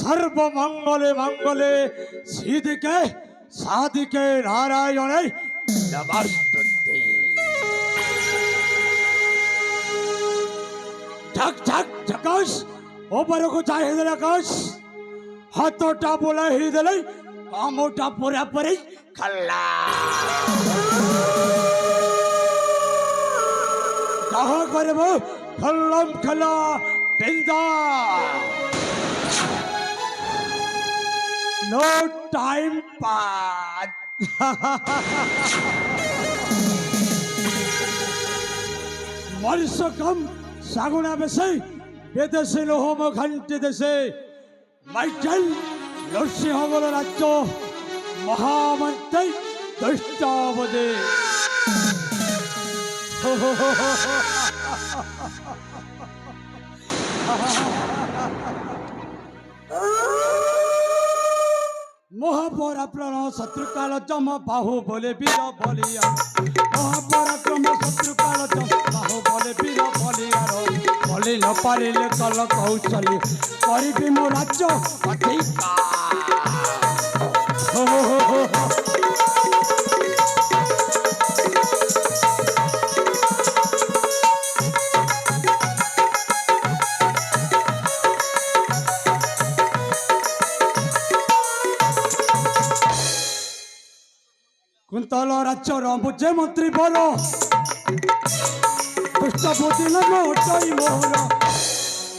सर्वमंगले मंगले सीधिके साधिके नारायणे नमस्तुते। झक झक झकस ऊपर को चाहे दे आकाश हाथोटा बोला ही दे कामोटा पूरा परे खल्ला कहाँ करे वो खल्लम खल्ला बिंदा नो टाइम पास मनुष्य कम सागुना बेसे बेदेशे लोहम घंटे देशे माइकल नरसिंहगढ़ राज्य महामंत्री दृष्टावदे महापराक्रम शत्रुकाल जम बाहुबले वीर बलिया महापराक्रम शत्रुकाल जम बाहुबले वीर बलियार बलि न पारिले कल कौशली करिबि मो राज्य अधिकार कुंतल राज्यर मुझे मंत्री बोल दुष्टबुद्धि नटई मोहर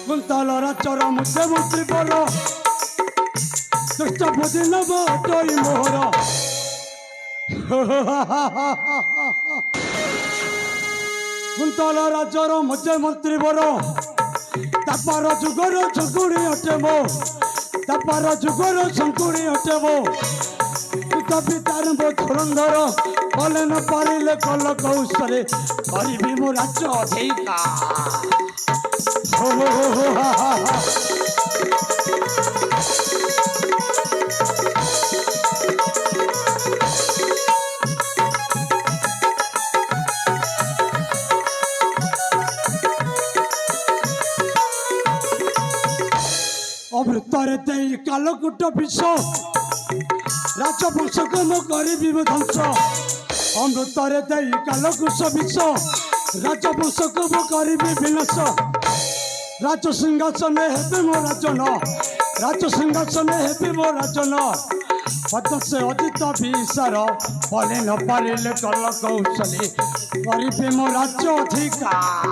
कुंतल राज्यर मुझे मंत्री बोल दुष्टबुद्धि नटई मोहर कुंतल राज्यर मुझे मंत्री बोल तापार जुगर शंकुड़ी अटे मो तापार जुगर शंकुड़ी अटे मो पितार मो धुरंधर कले न पारिले कल कौशले करिबि मो राज्य अधिकार अमृतरे दे कालकूट विष राजवंश को मो करी ध्वंस अमृतरे दे कालकुश विष राजवंश को मो करी विनाश राज सिंहासन हेबे मो राजन राज सिंहासन हेबे मो राजन पद से अजित विसार बले न पारिले कल कौशली करी मो राज्य अधिकार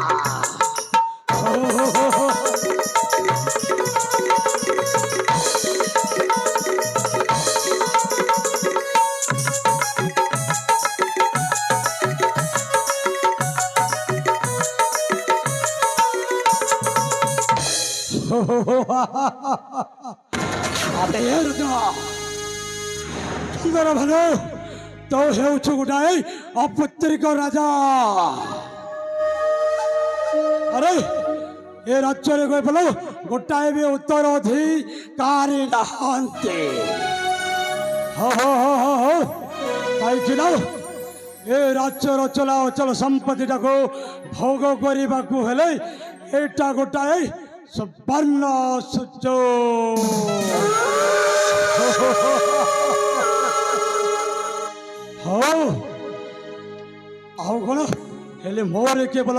सुंदर भानु तो हेउछु गोटाए अपुत्रिक राजा अरे ए राज्य रे गए बोलो गोटाए भी उत्तर अधिकारी नहांते हो काई किना ए राज्य चला अचल संपत्ति टाको भोग करने को हेले एटा गोटाए सुवर्ण सुजोग आओ कौन हेले मोर केवल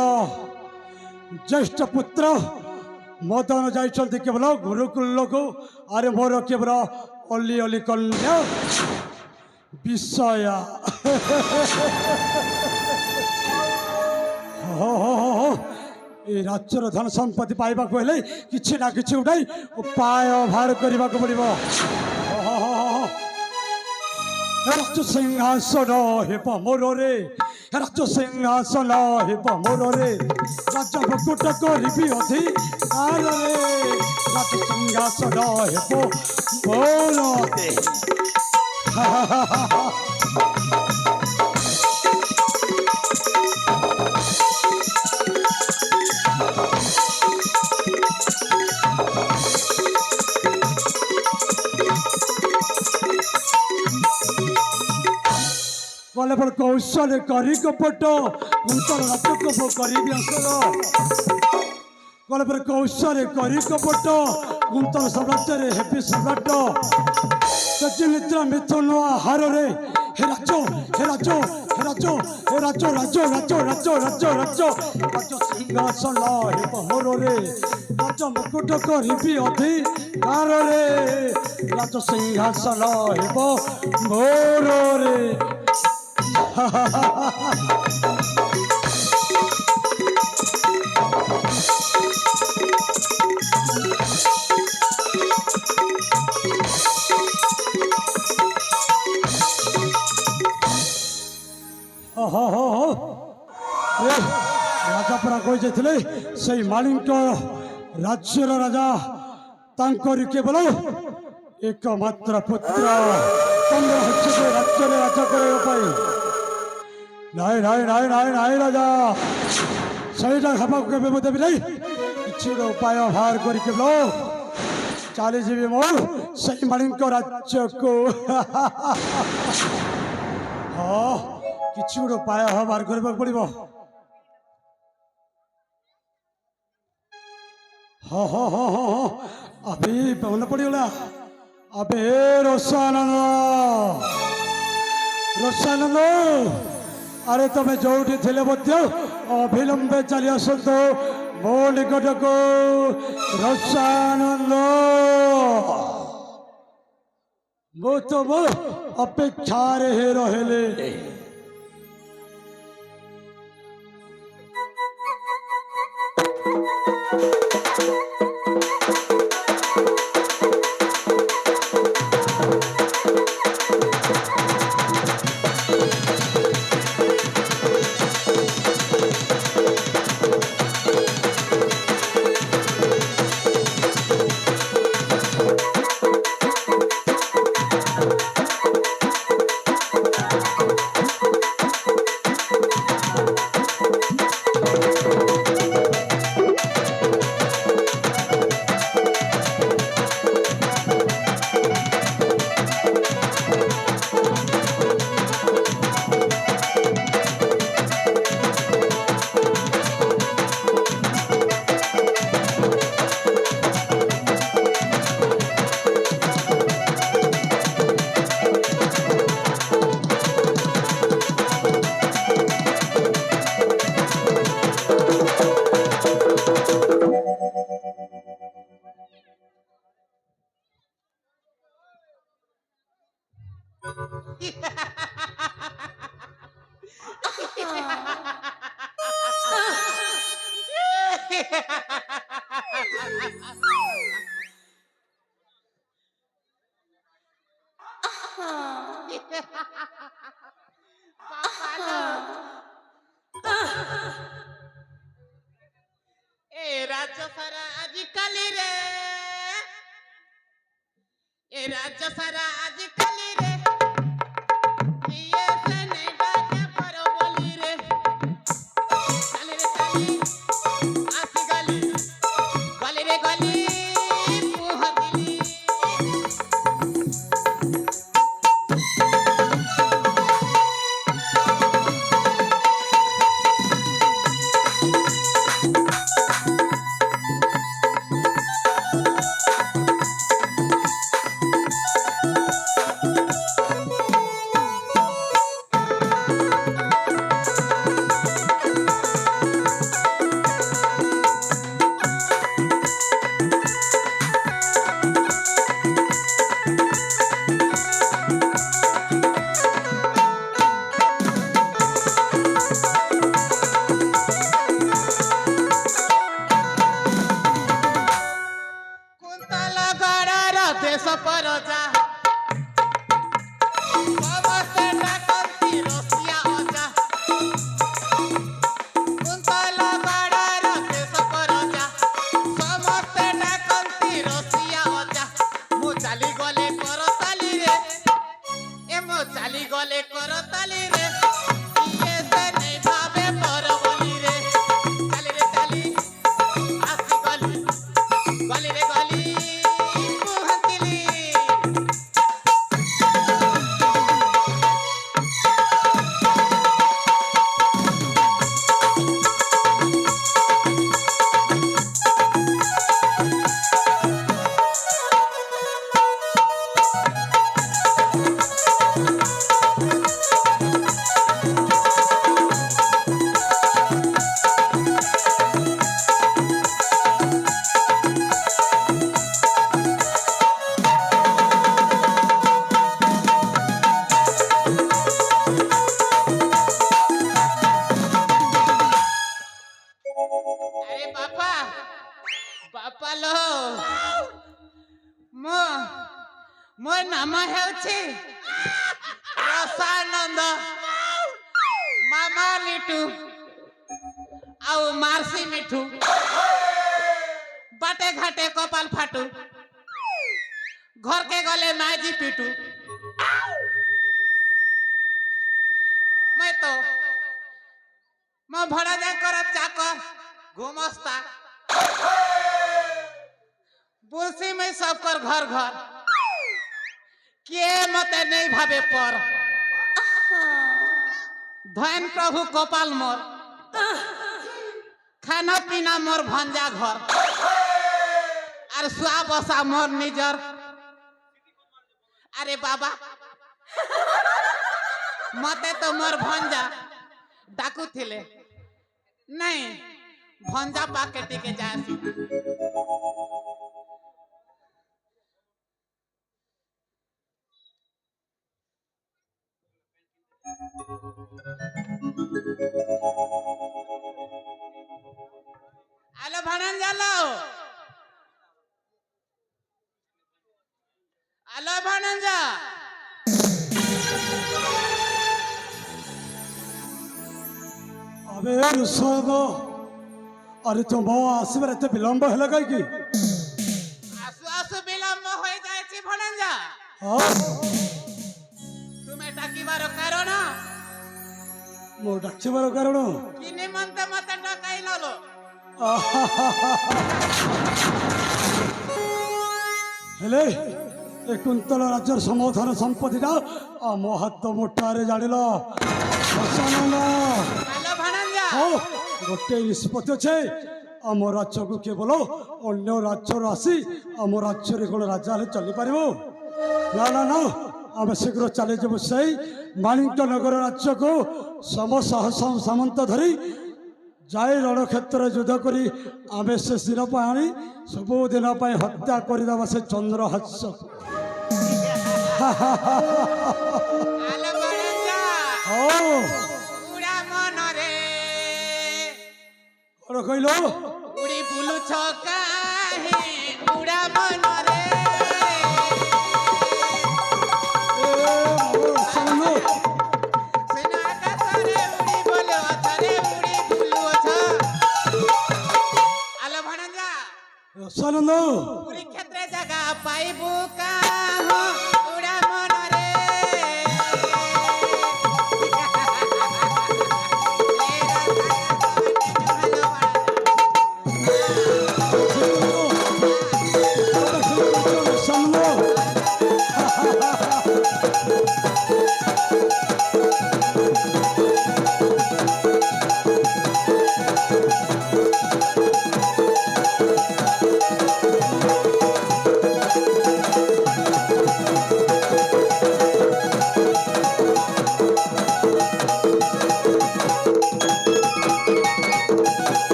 ज्येष्ठ पुत्र मदन जाइछन्ति केवल गुरुकुल को अरे मोर केवल अली अली कन्या विषय ए राज्यर धन संपत्ति पाइबा को हेले किछि ना किछि उठाई उपाय बाहर करबा को पड़िबो राज सिंहासन हेब मोर रे राज सिंहासन हेब मोर रे राज मुकुट करिबि अधिकार रे राज सिंहासन हेब मोर रे कले पर कौशल करी कपट कुंतल राज्य को करी कले पर कौशल करी कपट କୁନ୍ତଳ ସମ୍ରାଜ୍ୟରେ ହେବି ସମ୍ରାଟ ସଚିନିଦ୍ରା ମିଥୁନ ଆହାରରେ ହେ ରାଜ ହେ ରାଜ ହେ ରାଜ ହେ ରାଜ ରାଜ ରାଜ ରାଜ ରାଜ ରାଜ ରାଜ ସିଂହାସନ ହେବ ମୋରରେ ରାଜ ମୁକୁଟ କରିବି ଅଧିକାରରେ ରାଜ ସିଂହାସନ ହେବ ମୋରରେ राजा परा कही जाते से मालिक राज्यर राजा तांकर केवल एकमात्र पुत्र राज्य राजा करने नाई नाई नाई नाई नाई राजा सहीटा खावा के देवी नहीं कि उपाय बाहर कर केवल चली जी मोर से मालिक राज्य को हाँ किसी गोटे उपाय बाहर करने पड़ो हाँ हाँ हाँ हाँ हाँ अभी मन पड़गला अबे रोसानंद रोसानंद अरे तुम जोटी थे अभिलंबे चली आसत मो निकट को रोसानंद मु तुम अपेक्षार रहे सारा आजिकाली रे ए राज्य सारा आजिकाली रे ये से नहीं बाटे परो बोली रे चली रे चली आसी गली रे गली पुहदिली देश परजा समस्ते डाकती रसिया अजा कुंतल बाड़ार देश परजा समस्ते डाकती रसिया अजा मु चाली गले करताली रे ए मु चाली गले करताली रे ये से नहीं भावे पर बोली रे चाली आसी गली रे गली ମୋ ମୋ ନାମ ହେଉଛି ରସାନନ୍ଦ ମାମା ଲିଟୁ ଆଉ ମାର୍ସି ମିଠୁ बाटे घाटे कपाल फाटू घर के गले माजी पीटू मैं तो मैं भड़ा जा कर चाकर घुमस्ता बुलसी में सब कर घर घर के मते नहीं भावे पर धन प्रभु कपाल मोर खाना पीना मोर भंजा घर अरे सुआ बसा मोर निजर अरे बाबा मते तो मोर भंजा डाकू थिले नहीं भंजा पाके टिके जासी आलो भाणन जालो आलो भाणन जा अबे रुसद अरे तुम आसबार एत विलंब है कहीं आसु आसु विलंब हो जाए छी भाणन जा तुम्हें डाकिबार कारण मो डाकबार कारण कि निमंत मत डकाई नलो हेले ए कुंतल राज्यर समाधान संपत्तिटा आम हाथ मुठारे जानिल आलो भाणन जा गोटे निष्पत्ति अच्छे आम राज्य को केवल अन्य राज्य आसी आम राज्य कौन राजा हेल्ले चली पार ना ना ना आम शीघ्र चली जाबू से माणिक्य नगर राज्य को सम साहस सामंत धरी जाए रणक्षेत्र युद्ध करी आम से दिन आनी सबुदिन हत्या करदे से चंद्रहास आलो भाणन जा उड़ा मन रे कौन कहल उड़ी बुलु छका हे उड़ा मन रे सेना आकाश रे उड़ी बोलो अथरे उड़ी बुलु अछ आलो भाणन जा रसानंद पूरी क्षेत्र जगह पाइबू का हो उड़ा मन रे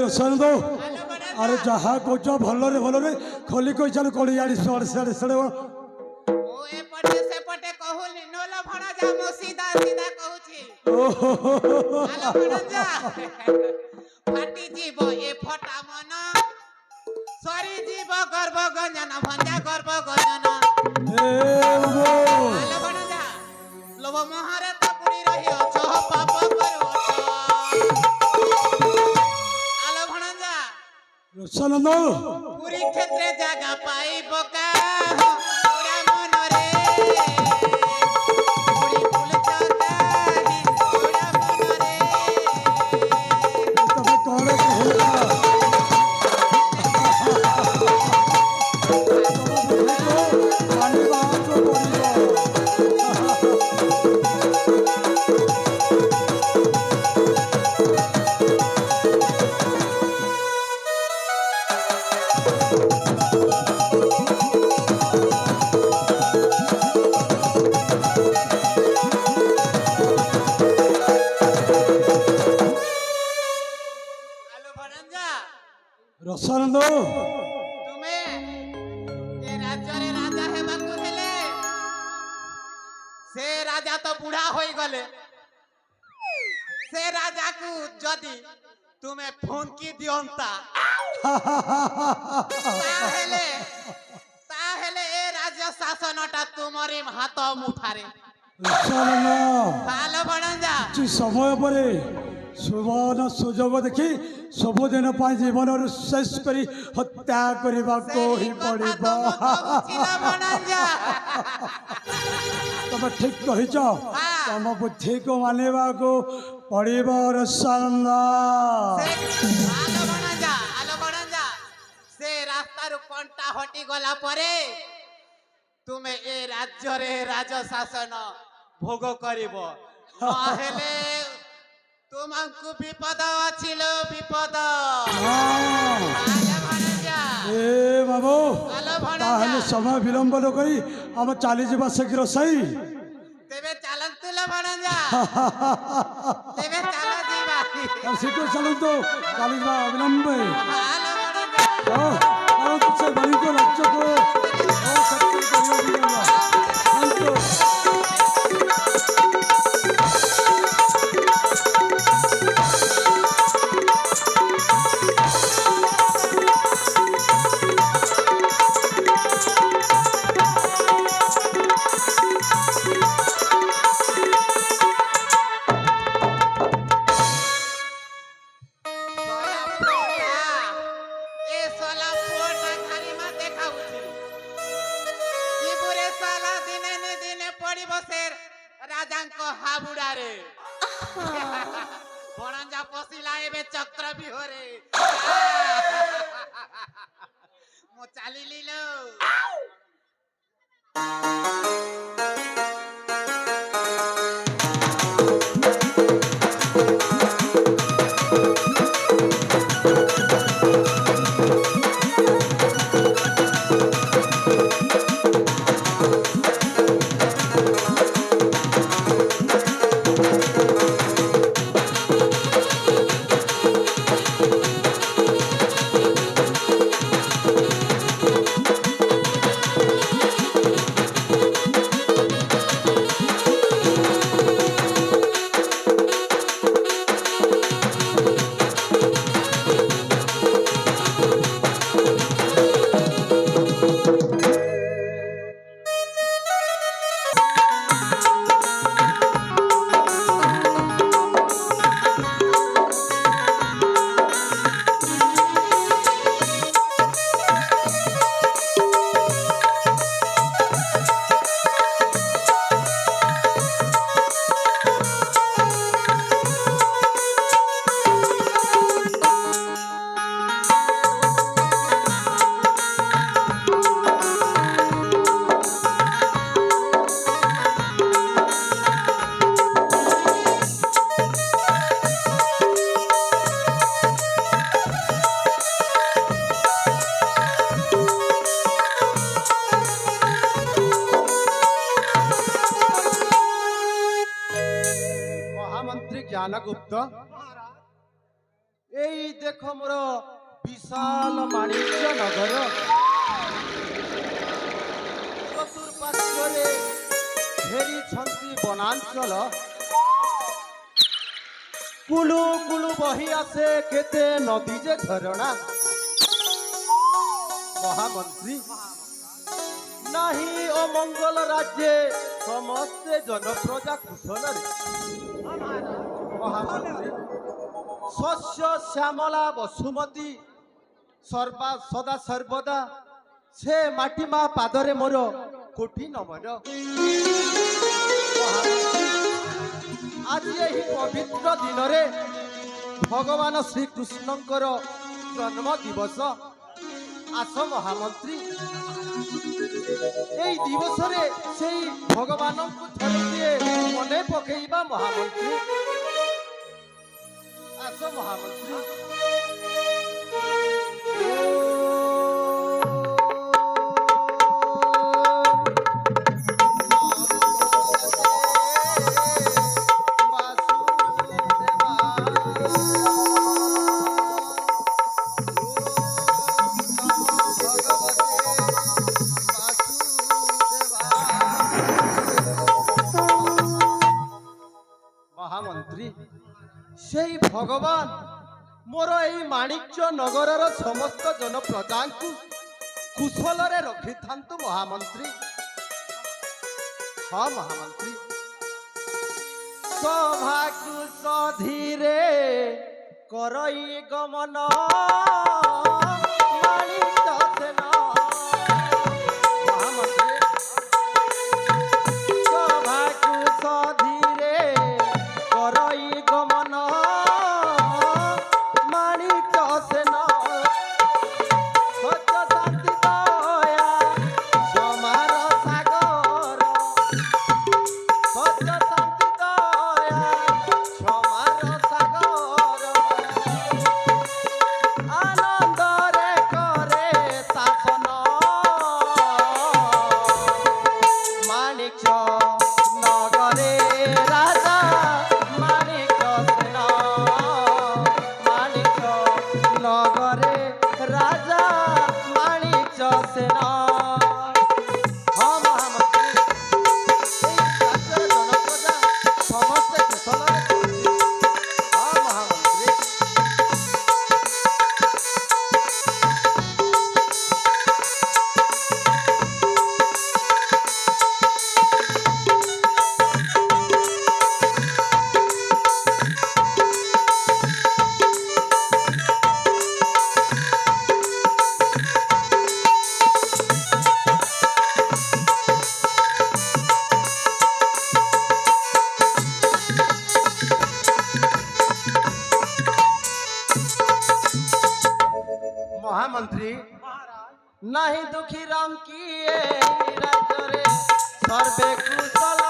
रसानंद अरे जहाँ कौच भलरे भलरे खोली कही चल कड़ी आड़ी सड़े सड़े सड़े ओ एपटे सेपटे कहूनी नोला भणा जा मो सीधा सीधा कहूची आलो भाणन जा फाटी जीव ए फटा मन सरी जीव गर्भ गंजन भंजा गर्भ गंजन आलो भाणन जा लोभ मोहरे तो पुरी रही अछ पाप करू अछ आलो भाणन जा रसानंद पूरी क्षेत्रे जागा पाई बका उड़ा मन रे उड़ी फूल चका उड़ा मन रे तब कौन कहला पानी बाहर को रसानंद तुमे ए राज्य रे राजा हेबाकु हेले से राजा तो बुढ़ा हो गले से राजा को जदि तुम्हें फोन की दियंता ताहेले ताहेले ए राज्य शासनटा तुमरी हाथ मुठारे ଚାଲନା ভালো বণঞ্জা କିଛି ସମୟ ପରେ ସୁବର୍ଣ୍ଣ ସୁଯୋଗ ଦେଖି ସବୁଦିନ ପାଇଁ ଜୀବନରୁ ଶେଷ କରି ହତ୍ୟା କରିବାକୁ ହିଁ ପଡ଼ିବ বণঞ্জা ତମେ ଠିକ କହିଛ ତମ ବୁଦ୍ଧିକୁ ମାନିବାକୁ ପଡ଼ିବ ରସାନନ୍ଦ ভালো বণঞ্জা সে রাস্তার কোনটা হটি গলা পরে তুমি এ রাজ্যরে রাজ শাসন ভোগ করিব নহলে তোমাকে বিপদ আছিল বিপদ ভালো বণঞ্জা ଏ ବାବୁ ভালো ତାହେଲେ বণঞ্জা ସମୟ ବିଳମ୍ବ ନ କରି ଆମେ ଚାଲିଯିବା ଶୀଘ୍ର ସାଇ তেবে চালন্তুল বণঞ্জা তেবে চাল ଯିବା ଶୀଘ୍ର ଚାଲନ୍ତୁ ଚାଲିଯିବା ଅବିଳମ୍ବେ ভালো বণঞ্জা ଚାଲନ୍ତୁ ସେ ବାଣୀଙ୍କ ରାଜ୍ୟକୁ ଶକ୍ତି କରିବାକୁ ଯିବା। ଚାଲନ୍ତୁ। ରାଜାଙ୍କ ହାବୁଡାରେ ବଣଞ୍ଜା ପଶିଲା ଏବେ ଚକ୍ର ବିହରେ ମୁଁ ଚାଲିଲି ଲୋ জ্ঞানগুপ্ত এই দেখো মোর বিশাল বাণিজ্য নগর চতুর্পার্শ্বরে ঘেরিছন্তি বনাঞ্চল কুলু কুলু বহি আছে কেতে নদী যে ঝরଣା মহামন্ত্রী নাহি অমঙ্গল রাজ্যে সমস্তে জনপ্রজা কুশলরে মহামন্ত্রী শস্য শ্যামলা বসুমতী সদা সর্বদা সে মাটি মা পাদরে মোর কোটি নমন আজ এই পবিত্র দিনরে ভগবান শ্রীকৃষ্ণঙ্কর জন্ম দিবস আস মহামন্ত্রী এই দিবসরে সেই ভগবানଙ୍କୁ ଥରେ মনে পকাইবা মহামন্ত্রী আস মহামন্ত্রী ମହାମନ୍ତ୍ରୀ ସେଇ ଭଗବାନ ମୋର ଏଇ ମାଣିକ୍ୟ ନଗରର ସମସ୍ତ ଜନପ୍ରଜାଙ୍କୁ କୁଶଳରେ ରଖିଥାନ୍ତୁ ମହାମନ୍ତ୍ରୀ। ହଁ ମହାମନ୍ତ୍ରୀ, ସଭାକୁ ସଧୀରେ କରଇ ଗମନ ମାଣିକ ସେନ। ମହାମନ୍ତ୍ରୀ, ସଭାକୁ ସଧୀରେ କରଇ ଗମନ ମାଣିକ ସେନ। ସତ୍ୟ ଶାନ୍ତି ଦୟା ସମାର ସାଗର, ସତ୍ୟ ଶାନ୍ତି ଦୟା ସମାର ସାଗର। ଆନନ୍ଦରେ କରେ ଶାସନ ମାଣିକ ନଗରେ ରାଜା ମାଣିକ ସେନ। ମାଣିକ ନଗରେ ରାଜା ମାଣିକ ସେନ। ହଁ ମହାମନ୍ତ୍ରୀ, ଏଇ ରାଜ୍ୟର ଜନପ୍ରଜା ସମସ୍ତେ କୁଶଳରେ ଥାନ୍ତି। ହଁ ମହାମନ୍ତ୍ରୀ, মহামন্ত্রী নাহি দুঃখী রাম কি এই রাজ্যরে সর্বে কুশল।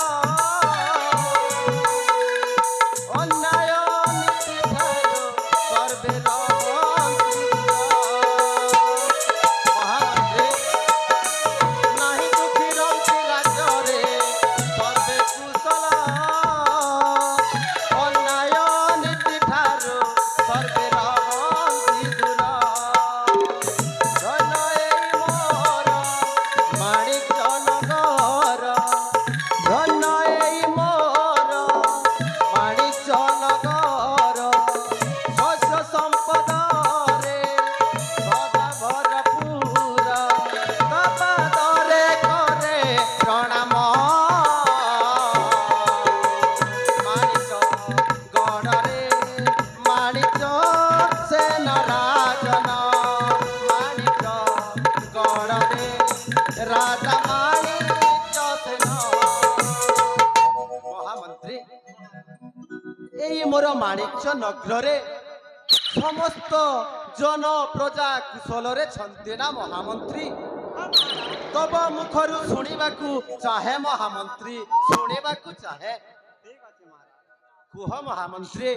অন্যায় নীতি ঠাই সর্বে রহন্তি দূর। মহামন্ত্রী নাহি দুঃখী রাম কি রাজ্যরে সর্বে কুশল। অন্যায় নীতি ঠারু সর্বে রহন্তি দূর। ধন্য এই মোর মাণিক্য নগর, ধন্য এই মোর মাণিক্য নগর। শস্য সম্পদরে সদা ভরপুর, তপাদরে করে প্রণাম। মাণিক্য গড়রে মাণিক্য সেন রাজন। মাণিক্য গড়রে রাজা মাণিক্য সেন। মহামন্ত্রী, এই মোর মাণিক্য নগরে সমস্ত জন প্রজা কুশলরে ছন্তি না মহামন্ত্রী? তব মুখରୁ ଶୁଣିବାକୁ ଚାହେଁ ମହାମନ୍ତ୍ରୀ, ଶୁଣିବାକୁ ଚାହେଁ। କୁହ ମହାମନ୍ତ୍ରୀ।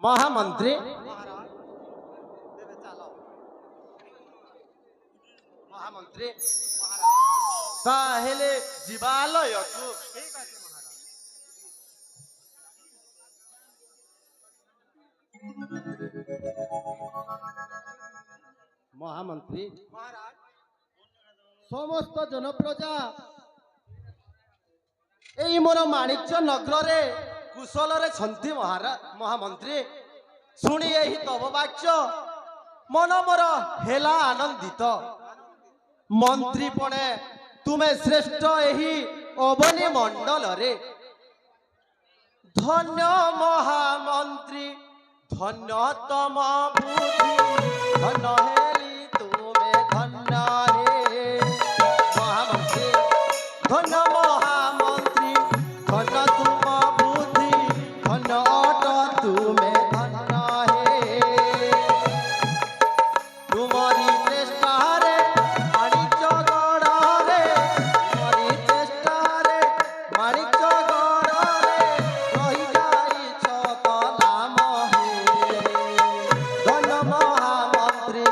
ମହାମନ୍ତ୍ରୀ, ମହାମନ୍ତ୍ରୀ ତାହେଲେ ଯିବାଲୟକୁ। ମହାମନ୍ତ୍ରୀ, ସମସ୍ତ ଜନପ୍ରଜା এই মোর মাণিক্য নগরে কুশলরে ছন্তি মহামন্ত্রী। শুনি এই তব বাক্য মন মোর হেলা আনন্দিত। মন্ত্রীপণে তুমে শ্রেষ্ঠ এই অবনী মণ্ডলরে। ধন্য মহামন্ত্রী, ধন্য তম বুদ্ধি, ধন্য হেলি তুমে ধন্য হে। মহামন্ত্রী, ধন্য মহামন্ত্রী, ধন্য তুম বুদ্ধি, ধন্য অট তুমে ধন্য হে। তুমরি চেষ্টারে মাণিক্য গড়রে, তুমরি চেষ্টারে মাণিক্য গড়রে রহি যাইছ কলাম হে। ধন্য মহামন্ত্রী,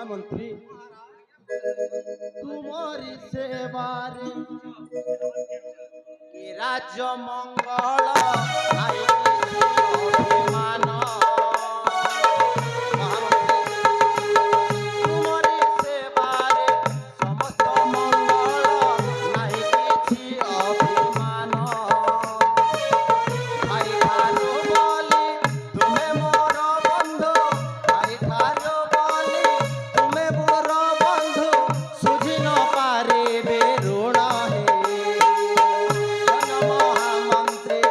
ମହାମନ୍ତ୍ରୀ ତୁମରି ସେବାରେ କି ରାଜ୍ୟ ମଙ୍ଗଳ ନାଇଁ କିଛି ଅଭିମାନ ତୁମରି ସେବାରେ ସମସ୍ତ ମଙ୍ଗଳ ନାଇଁ କିଛି ଅଭିମାନ ଭାଇ ଠାରୁ ବୋଲି ତୁମେ ମୋର ବନ୍ଧୁ ଭାଇ ଠାରୁ ବୋଲି ତୁମେ ମୋର ବନ୍ଧୁ ସୁଝି ନ ପାରିବେ ଋଣ ହେ ଧନ ମହାମନ୍ତ୍ରୀ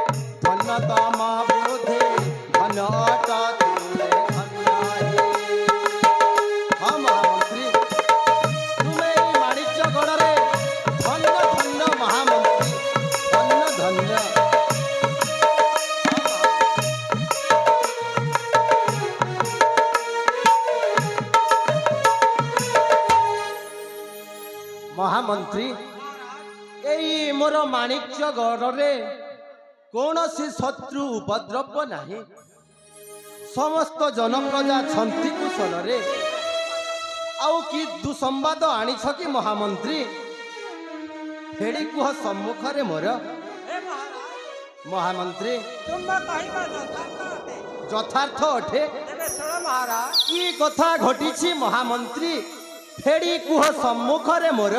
ଧନ ତମ ବୁଦ୍ଧି ଧନ ଅଟ ତୁମେ ଧନ୍ୟ ହେ ହଁ ମହାମନ୍ତ୍ରୀ ତୁମେ ଏଇ ମାଣିକ୍ୟଗଡ଼ରେ ଧନ୍ୟ ଧନ୍ୟ ମହାମନ୍ତ୍ରୀ ଧନ୍ୟ ଧନ୍ୟ ମହାମନ୍ତ୍ରୀ ଏଇ ମୋର ମାଣିକ୍ୟଗଡ଼ରେ କୌଣସି ଶତ୍ରୁ ଉପଦ୍ରବ ନାହିଁ ସମସ୍ତ ଜନପ୍ରଜା ଛନ୍ତି କୁଶଳରେ ଆଉ କି ଦୁଃସମ୍ବାଦ ଆଣିଛ କି ମହାମନ୍ତ୍ରୀ ଫେଡ଼ି କୁହ ସମ୍ମୁଖରେ ମୋର ମହାମନ୍ତ୍ରୀ ଯଥାର୍ଥ ଅଟେ କି କଥା ଘଟିଛି ମହାମନ୍ତ୍ରୀ ଫେଡ଼ି କୁହ ସମ୍ମୁଖରେ ମୋର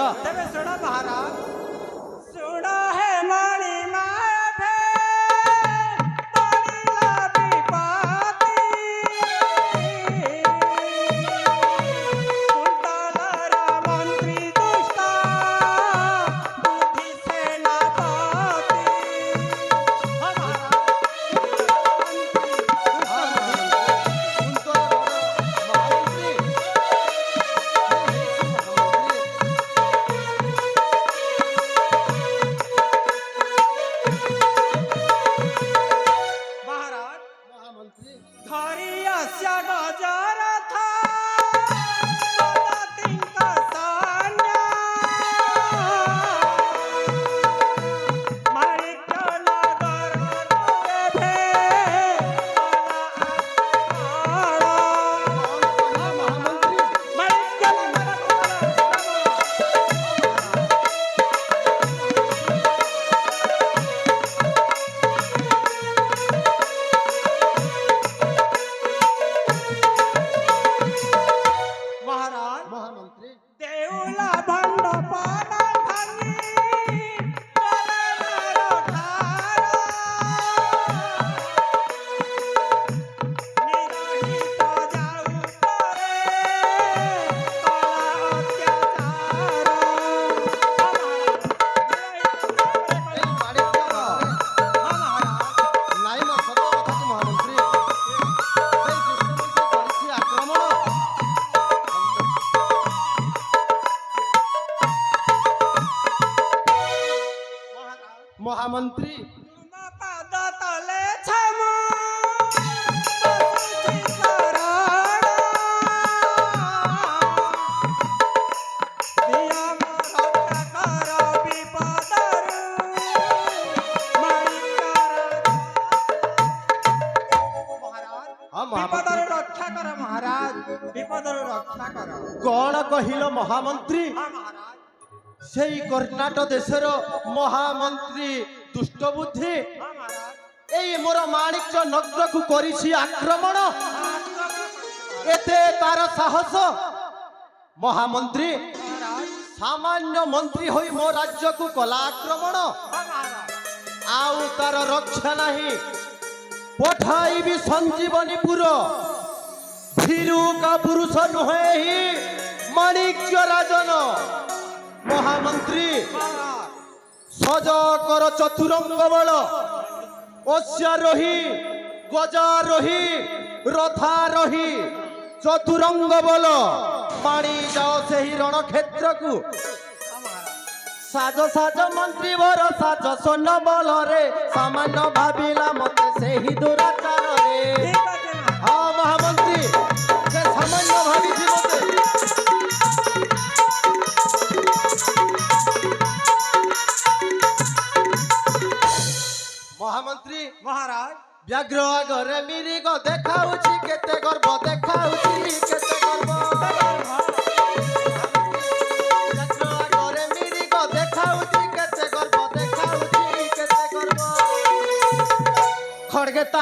ମହାମନ୍ତ୍ରୀ କଣ କହିଲ ମହାମନ୍ତ୍ରୀ ସେଇ କର୍ଣ୍ଣାଟକ ଦେଶର ମହାମନ୍ତ୍ରୀ ଦୁଷ୍ଟ ବୁଦ୍ଧି ଏଇ ମୋର ମାଣିକ୍ୟ ନଗରକୁ କରିଛି ଆକ୍ରମଣ ଏତେ ତାର ସାହସ ମହାମନ୍ତ୍ରୀ ସାମାନ୍ୟ ମନ୍ତ୍ରୀ ହୋଇ ମୋ ରାଜ୍ୟକୁ କଲା ଆକ୍ରମଣ ଆଉ ତାର ରକ୍ଷା ନାହିଁ ପଠାଇବି ସଞ୍ଜୀବନୀପୁର ଭୀରୁକା ପୁରୁଷ ନୁହେଁ ହିଁ ମାଣିକ୍ୟ ରାଜନ ମହାମନ୍ତ୍ରୀ ସଜ କର ଚତୁରଙ୍ଗ ବଳ ଅଶ୍ୱାରୋହୀ ଗଜାରୋହୀ ରଥାରୋହୀ ଚତୁରଙ୍ଗ ବଳ ପାଣି ଯାଅ ସେହି ରଣକ୍ଷେତ୍ରକୁ ସାଜ ସାଜ ମନ୍ତ୍ରୀ ବର ସାଜ ସ୍ୱର୍ଣ୍ଣ ବଳରେ ସାମାନ୍ୟ ଭାବିଲା ମତେ ସେହି ଦୁରାଚାରରେ ହଁ ମହାମନ୍ତ୍ରୀ ସେ ସାମାନ୍ୟ ଭାବିଛି ମତେ ମହାମନ୍ତ୍ରୀ ମହାରାଜ ବ୍ୟାଘ୍ର ଆଗରେ ମିରିଗ ଦେଖାଉଛି କେତେ ଗର୍ବ ଦେଖାଉଛି କେତେ ଗର୍ବ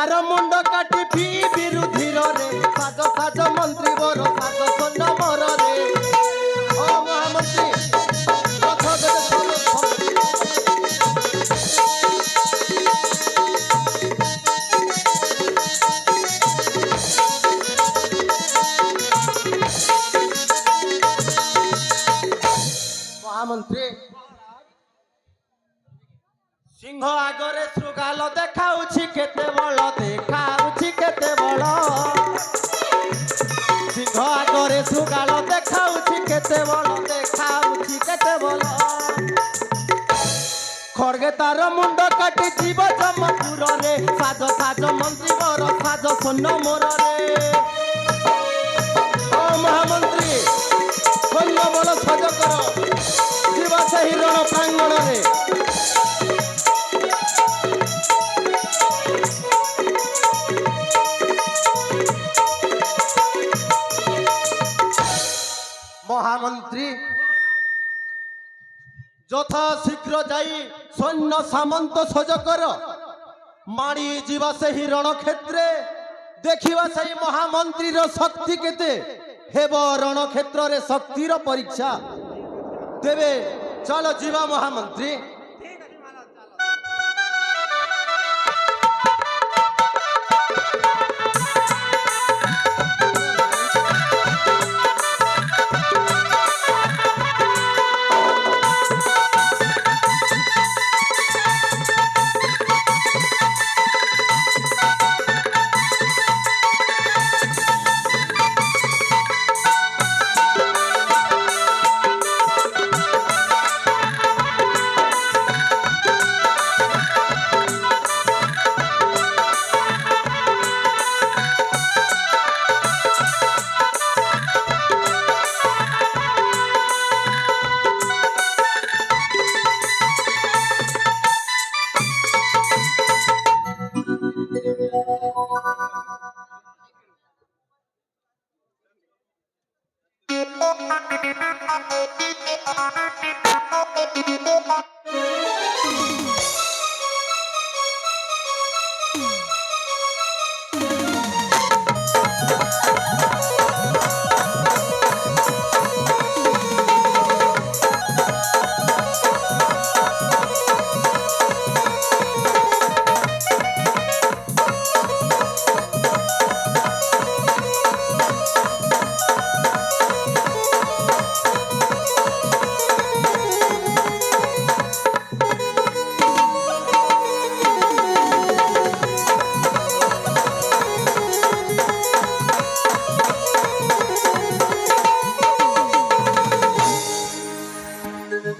তার মুন্ড কাটি পি বিরোধীর রে সাজ সাজ মন্ত্রী বর সাজ সৈন্য মর রে ও মহামন্ত্রী রথ বেদে মহামন্ত্রী সিংহ আগরে শৃগাল দেখাউছি কেতে বল দেখাউছি কেতে বল সিংহ আগরে শৃগাল দেখাউছি কেতে বল দেখাউছি কেতে বল খড়গে তার মুন্ড কাটি জীব জমপুর রে সাজ সাজ মন্ত্রী বর সাজ সৈন্য মোর রে ও মহামন্ত্রী সৈন্য বল সজ কর জীব সেই রণ প্রাঙ্গণ রে মহামন্ত্রী যথা শীঘ্র যাই সৈন্য সামন্ত সজ কর মাড়ি ଯିବା ସେହି রণক্ষেত্রে ଦେଖିବା ସେହି মহামন্ত্রীর শক্তি কেতে ହେବ রণক্ষেত্রে শক্তির পরীক্ষা দেবে চল ଯିବା মহামন্ত্রী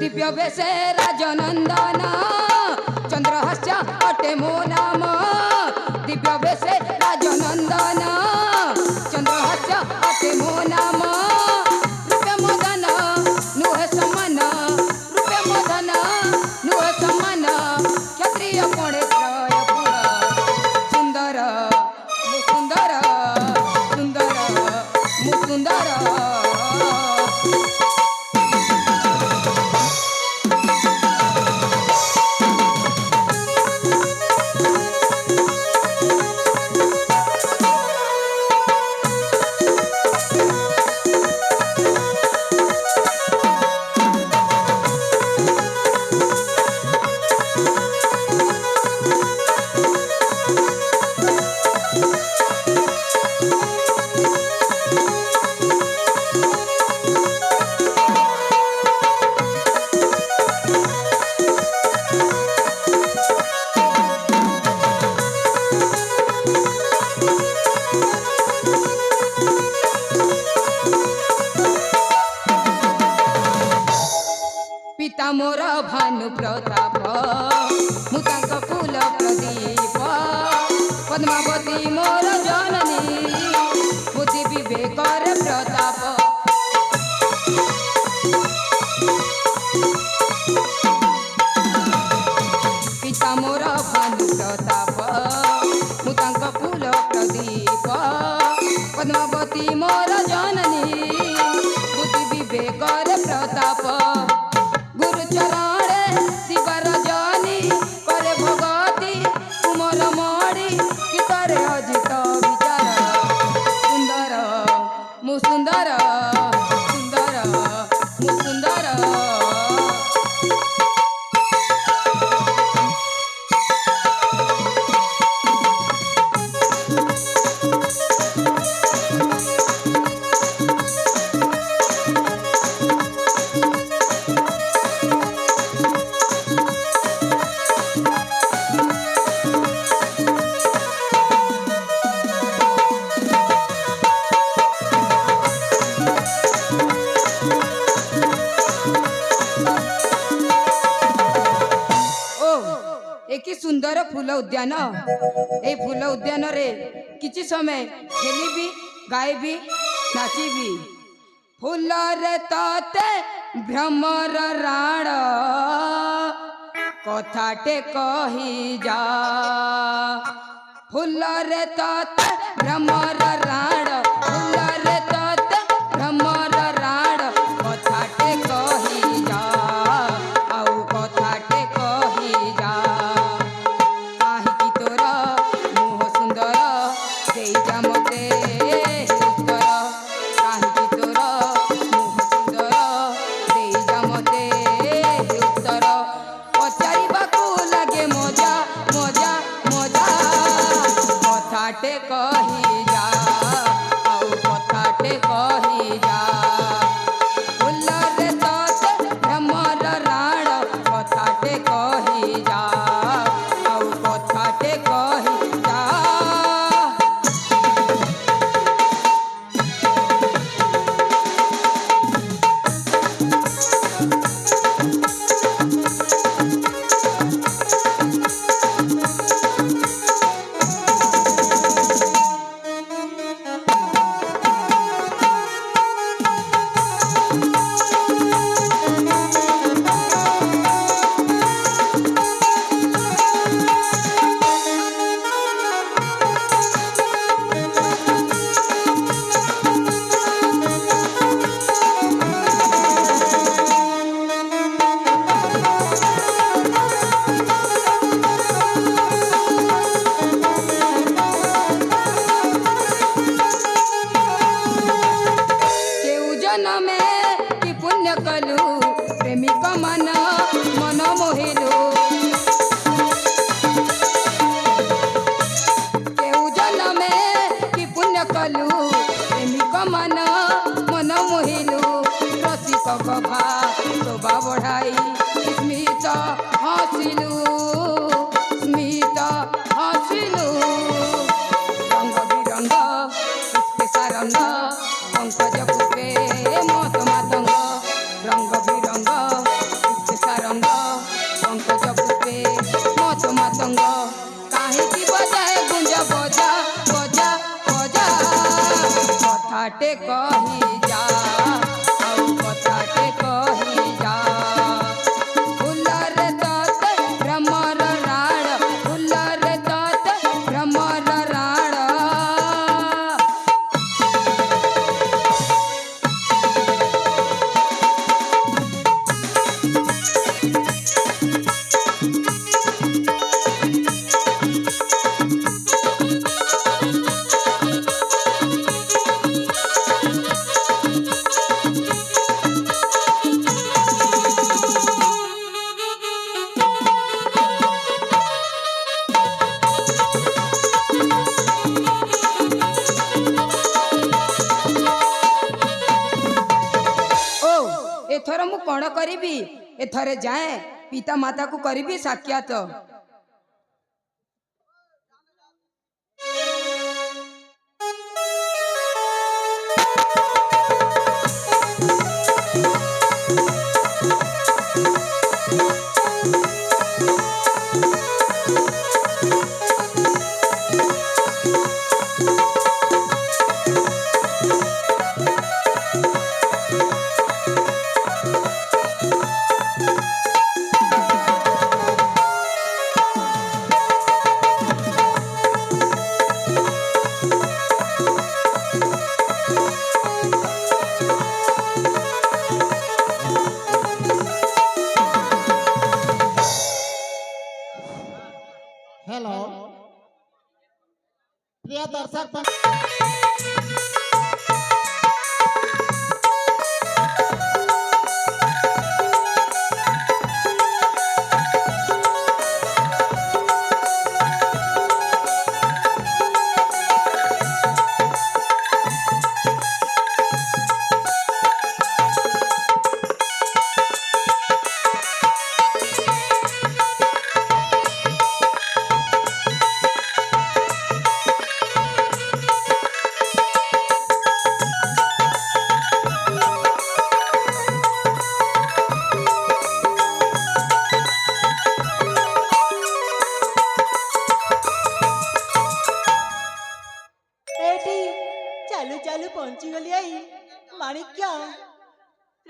दिव्य बेशे राजनंदन चंद्रहास्य अटे मो नाम दिव्य बेशे राजनंदन चंद्रहास्य अटे मो नाम रूपे मदन नुहे समान रूपे मदन नुहे समान क्षत्रिय पणे त्रयपुर सुंदर मु सुंदर सुंदर मु सुंदर पिता मोर भानु प्रताप मुतांक कुल प्रदीप पद्मावती मोर जननी बुद्धि विवेकर प्रताप पिता मोर भानु प्रताप मुतांक कुल प्रदीप पद्मावती मोर जननी बुद्धि विवेकर प्रताप गुरु चरणे शिवर जनी करे भगती तुमर मणि गीत ସୁନ୍ଦର ଫୁଲ ଉଦ୍ୟାନ। এই ফুল উদ্যাନରେ କିଛି ସମୟ ଖେଳିବି, ଗାଇବି, ନାଚିବି। ফুলরে ততে ভ্রমর রাণ কথাটে কহি যা। ফুলরে ততে ভ্রমর রাণ, ফুলরে ততে ভ্রমর রাণ কথাটে কহি যা, আউ কথাটে কহি যা। কাহিকি তোর মুহ সুন্দর দেই যা মতে উত্তর, কাহিকি তোর মুহ সুন্দর দেই যা মতে উত্তর। পচারিবাকু লাগে মজা মজা মজা, কথাটে কহি যা, আউ কথাটে কহি যা। ফুলরে ততে ভ্রমর রাণ কথাটে কহি যা, আউ কথাটে কহি যা। কেউ জনমে কি পুণ্য কলু, প্রেমিক মন মন মোহিলু। কেউ জনমে কি পুণ্য কলু, প্রেমিক মন মন মোহিলু। রসিক গভা শোভা বঢ়াই স্মিত হসিলু, স্মিত হসিলু। রঙ্গ বিরঙ্গ পুষ্পে সারঙ্গ পঙ্কজ পুষ্পে মত মাতঙ্গ, রঙ্গ বিরঙ্গ পুষ্পে সারঙ্গ পঙ্কজ পুষ্পে মত মাতঙ্গ। কাহিকি বজায় গুঞ্জ বজা বজা বজা, কথাটে কহি যা, আউ কথাটে কহি যা। ফুলরে ততে ভ্রমর রাণ, ফুলরে ততে ভ্রমর রাণ। ଓ ଏଥର ମୁଁ କଣ କରିବି? ଏଥରେ ଯାଏଁ ପିତା ମାତାକୁ କରିବି ସାକ୍ଷାତ। हेलो प्रिय दर्शक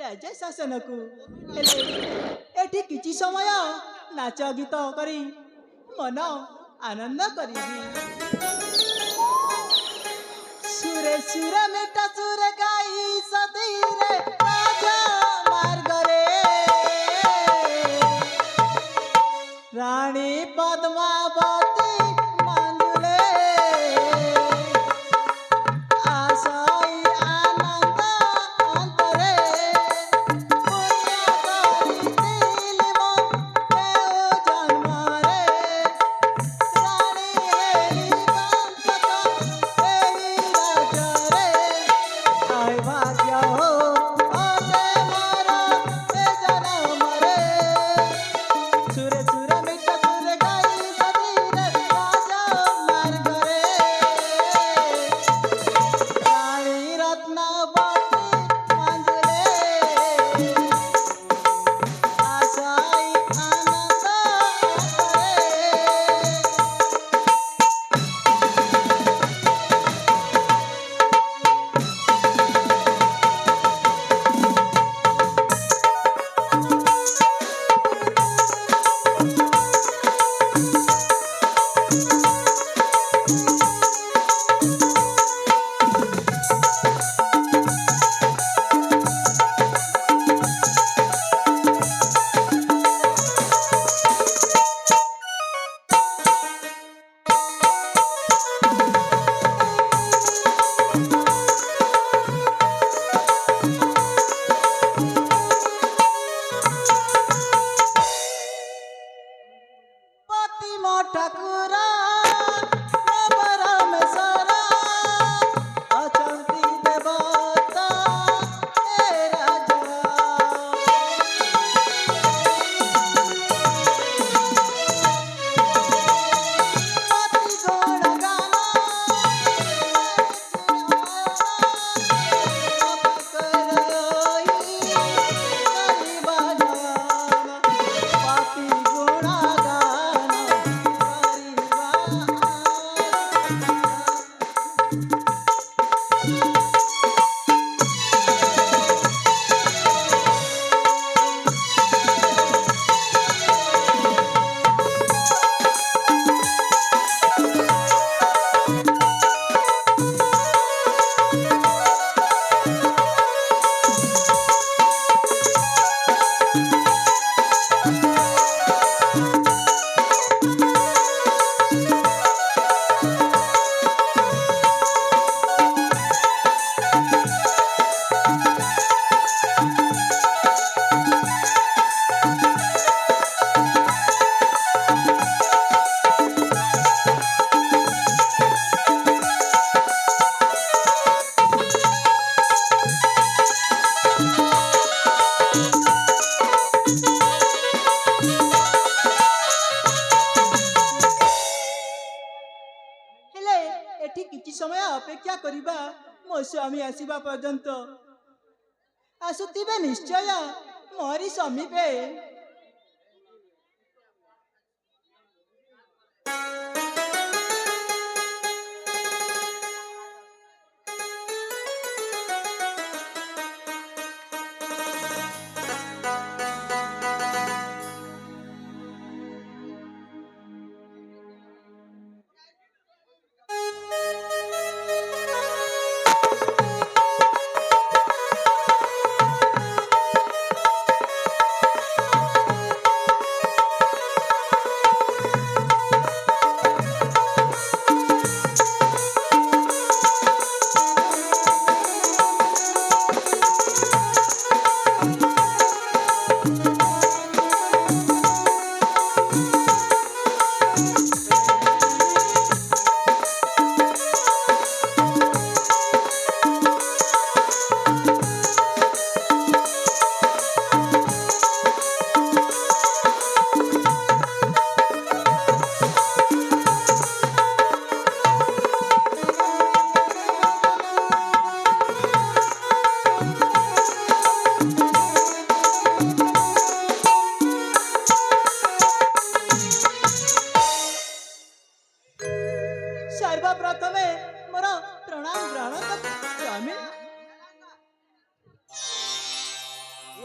ରାଜ୍ୟ ଶାସନକୁ। ହେଲେ ଏଠି କିଛି ସମୟ ନାଚ ଗୀତ କରି ମନ ଆନନ୍ଦ କରିବି। ସୁରେ ସୁର ମିଠା ସୁର ଗାଇ ସତୀରେ ରାଜା ମାର୍ଗରେ ରାଣୀ ପଦ୍ମାବତୀ ମାଙ୍ଗୁଲେ ଆଶାଇ ଆନନ୍ଦ ଅନ୍ତରେ ପୁଣ୍ୟ କରିଥିଲି ମୋ ଦେଉ ଜନ୍ମରେ ରାଣୀ ହେଲି କନ୍ତକ ଏହି ରାଜରେ ଆଏ ଭାଗ୍ୟ ଅଟେ ମୋର ଏ ଜନମରେ ସୁରେ ସୁରେ ମିଠା ସୁରେ ଗାଇ ସତୀରେ ରାଜା ମାର୍ଗରେ ରାଣୀ ରତ୍ନବତୀ ମାଙ୍ଗୁଲେ ଆଶାଇ ଆନନ୍ଦ ଅନ୍ତରେ। ପତିମ ଠାକୁର ପରମେଶ୍ୱର ଅଛନ୍ତି ଦେବତା ଏ ରାଜା। ପତି ଗୁଣ ଗାନ ପତି ଗୁଣ ଗାନ ହେଲେ ଏଠି କିଛି ସମୟ ଅପେକ୍ଷା କରିବା ମୋ ସ୍ୱାମୀ ଆସିବା ପର୍ଯ୍ୟନ୍ତ। ଆସୁଥିବେ ନିଶ୍ଚୟ ମୋରି ସମୀପେ।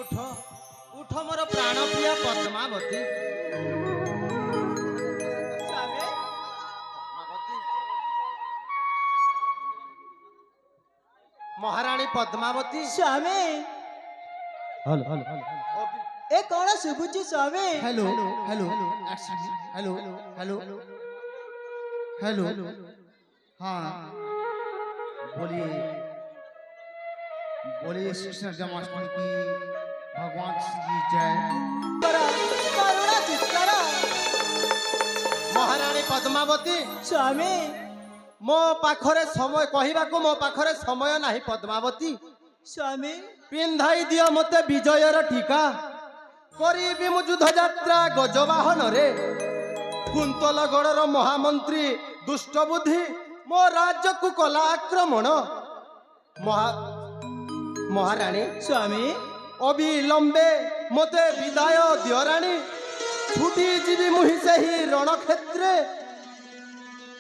उठ उठ मोर प्राण प्रिय पद्मावती। ସ୍ୱାମୀ महारानी पद्मावती। ସ୍ୱାମୀ हेलो हेलो ଏ କଣ ଶୁଭୁଛି ସ୍ୱାମୀ? Hello hello hello hello hello हाँ बोलिए बोलिए श्री कृष्ण जन्माष्टमी की भगवान की जय। କରୁଣା ଚିତ୍କାର महारानी पद्मावती ସ୍ୱାମୀ मो पाखरे समय कहवाकू मो पाखरे समय नाही पद्मावती। ସ୍ୱାମୀ पिंधाई दियो मते विजयर टीका करीबी मु युद्ध यात्रा गजवाहन रे कुंतलगढ़र महामंत्री दुष्ट बुद्धि मो राज्य को कला आक्रमण। महारानी ସ୍ୱାମୀ अविलंबे मते विदाय दियो रानी छुटी जीवी मुहि सेही रणक्षेत्रे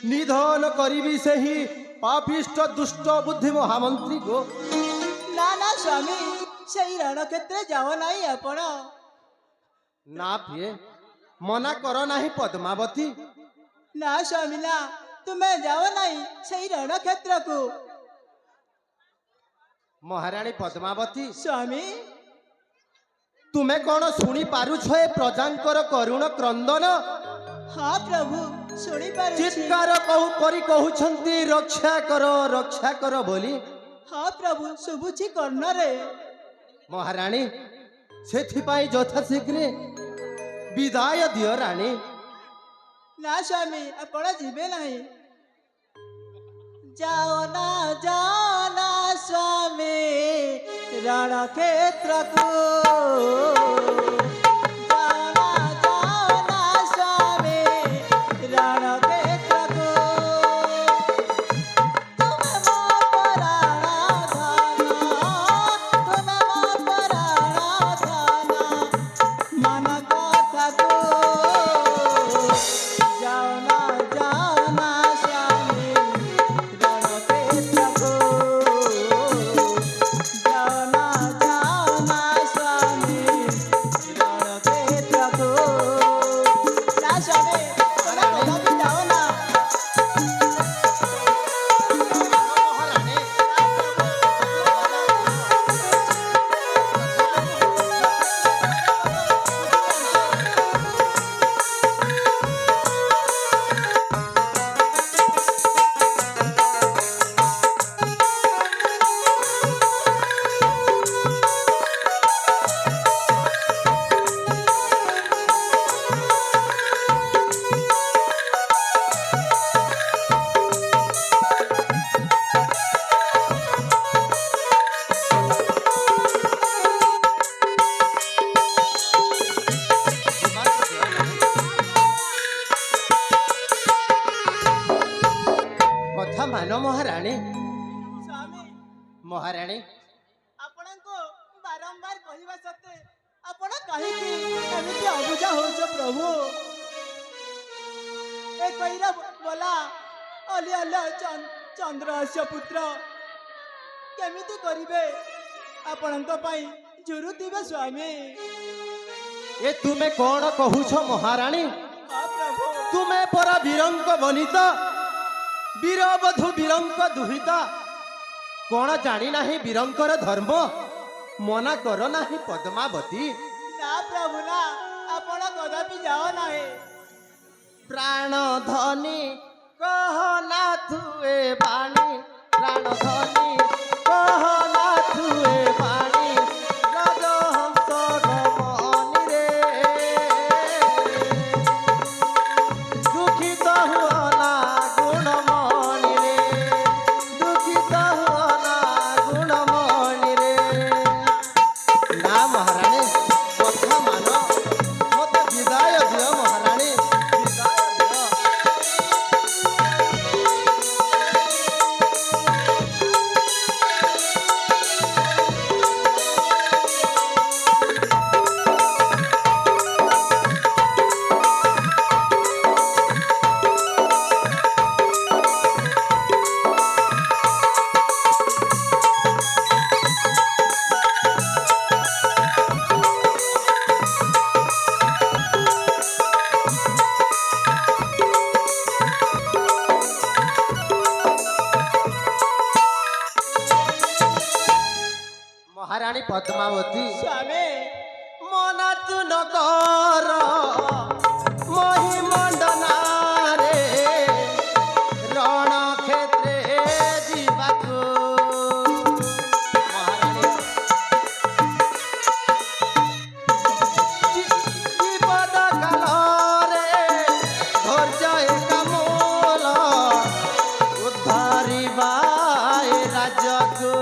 निधन करीबी सेही पापिष्ट दुष्ट बुद्धि महामंत्री को। ନା ନା ସ୍ୱାମୀ ସେଇ ରଣକ୍ଷେତ୍ରରେ ଯାଅ ନାହିଁ ଆପଣ। ना प्रिय मना करो नाही पद्मावती। ନା ସ୍ୱାମୀ ନା ତୁମେ ଯାଅ ନାହିଁ ସେଇ ରଣକ୍ଷେତ୍ରକୁ। महारानी पद्मावती ସ୍ୱାମୀ तुमे कौन शुणी पारुछ ए प्रजांकर करुण क्रंदन ହଁ ପ୍ରଭୁ ଶୁଣିପାରୁଛି। चित्कार कहू करी कहउछंती रक्षा कर बोली। ହଁ ପ୍ରଭୁ ଶୁଭୁଛି କର୍ଣ୍ଣରେ। महारानी सेथिपाई यथाशीघ्र विदाय दियो रानी। ନା ସ୍ୱାମୀ ଆପଣ ଯିବେ ନାହିଁ। ଯାଅ ନା ସ୍ୱାମୀ ରଣକ୍ଷେତ୍ରକୁ। ଯାଅ ନା ସ୍ୱାମୀ ରଣକ୍ଷେତ୍ରକୁ। ତୁମେ ମୋ ପରାଣ ଧନ, ତୁମେ ମୋ ପରାଣ ଧନ, ମନ କଥାକୁ। ଯାଅ ନା ସ୍ୱାମୀ ରଣକ୍ଷେତ୍ରକୁ। ଯାଅ ନା ସ୍ୱାମୀ ରଣକ୍ଷେତ୍ରକୁ। ନା ସ୍ୱାମୀ ତୁମେ କଦାପି ଯାଅ ନା। कथा मानो महारानी। ସ୍ୱାମୀ महारानी ଆପଣଙ୍କୁ ବାରମ୍ବାର କହିବା ସତ୍ତ୍ୱେ ଆପଣ କାହିଁକି ଏମିତି ଅବୁଝା ହଉଛ ପ୍ରଭୁ? ଏ କଇରା ବୋଲା ଅଲିଆଲ ଚନ୍ଦ୍ରହାସ୍ୟ ପୁତ୍ର କେମିତି କରିବେ ଆପଣଙ୍କ ପାଇଁ ଝୁରୁଥିବେ ସ୍ୱାମୀ। ए तुमे कौन कहूछ महारानी? ହଁ ପ୍ରଭୁ तुमे परा वीरंक बनिता वीरबधु वीरंक दुहिता कौन जानी नाही वीरंकर धर्म मना कर नाही पद्मावती। ନା ପ୍ରଭୁ ନା ଆପଣ କଦାପି ଯାଅ ନାହିଁ। प्राण धनी कह ना तुए बाणी प्राण धनी कह ना तुए बाणी राजहंस गमनी रे दुखित हुअना गुणमणि रे दुखित हुअना गुणमणि रे। ना महारानी कथा मान मते विदाय दियो महारानी विदाय दियो। ସ୍ୱାମୀ ମନା ତୁ ନ କର ମହିମଣ୍ଡନାରେ ରଣକ୍ଷେତ୍ରେ ଯିବାକୁ ମହାରାଣୀ ବିପଦ କାଳରେ ଧୈର୍ଯ୍ୟ ଏକା ମୂଳ ଉଦ୍ଧାରିବା ଏ ରାଜ୍ୟକୁ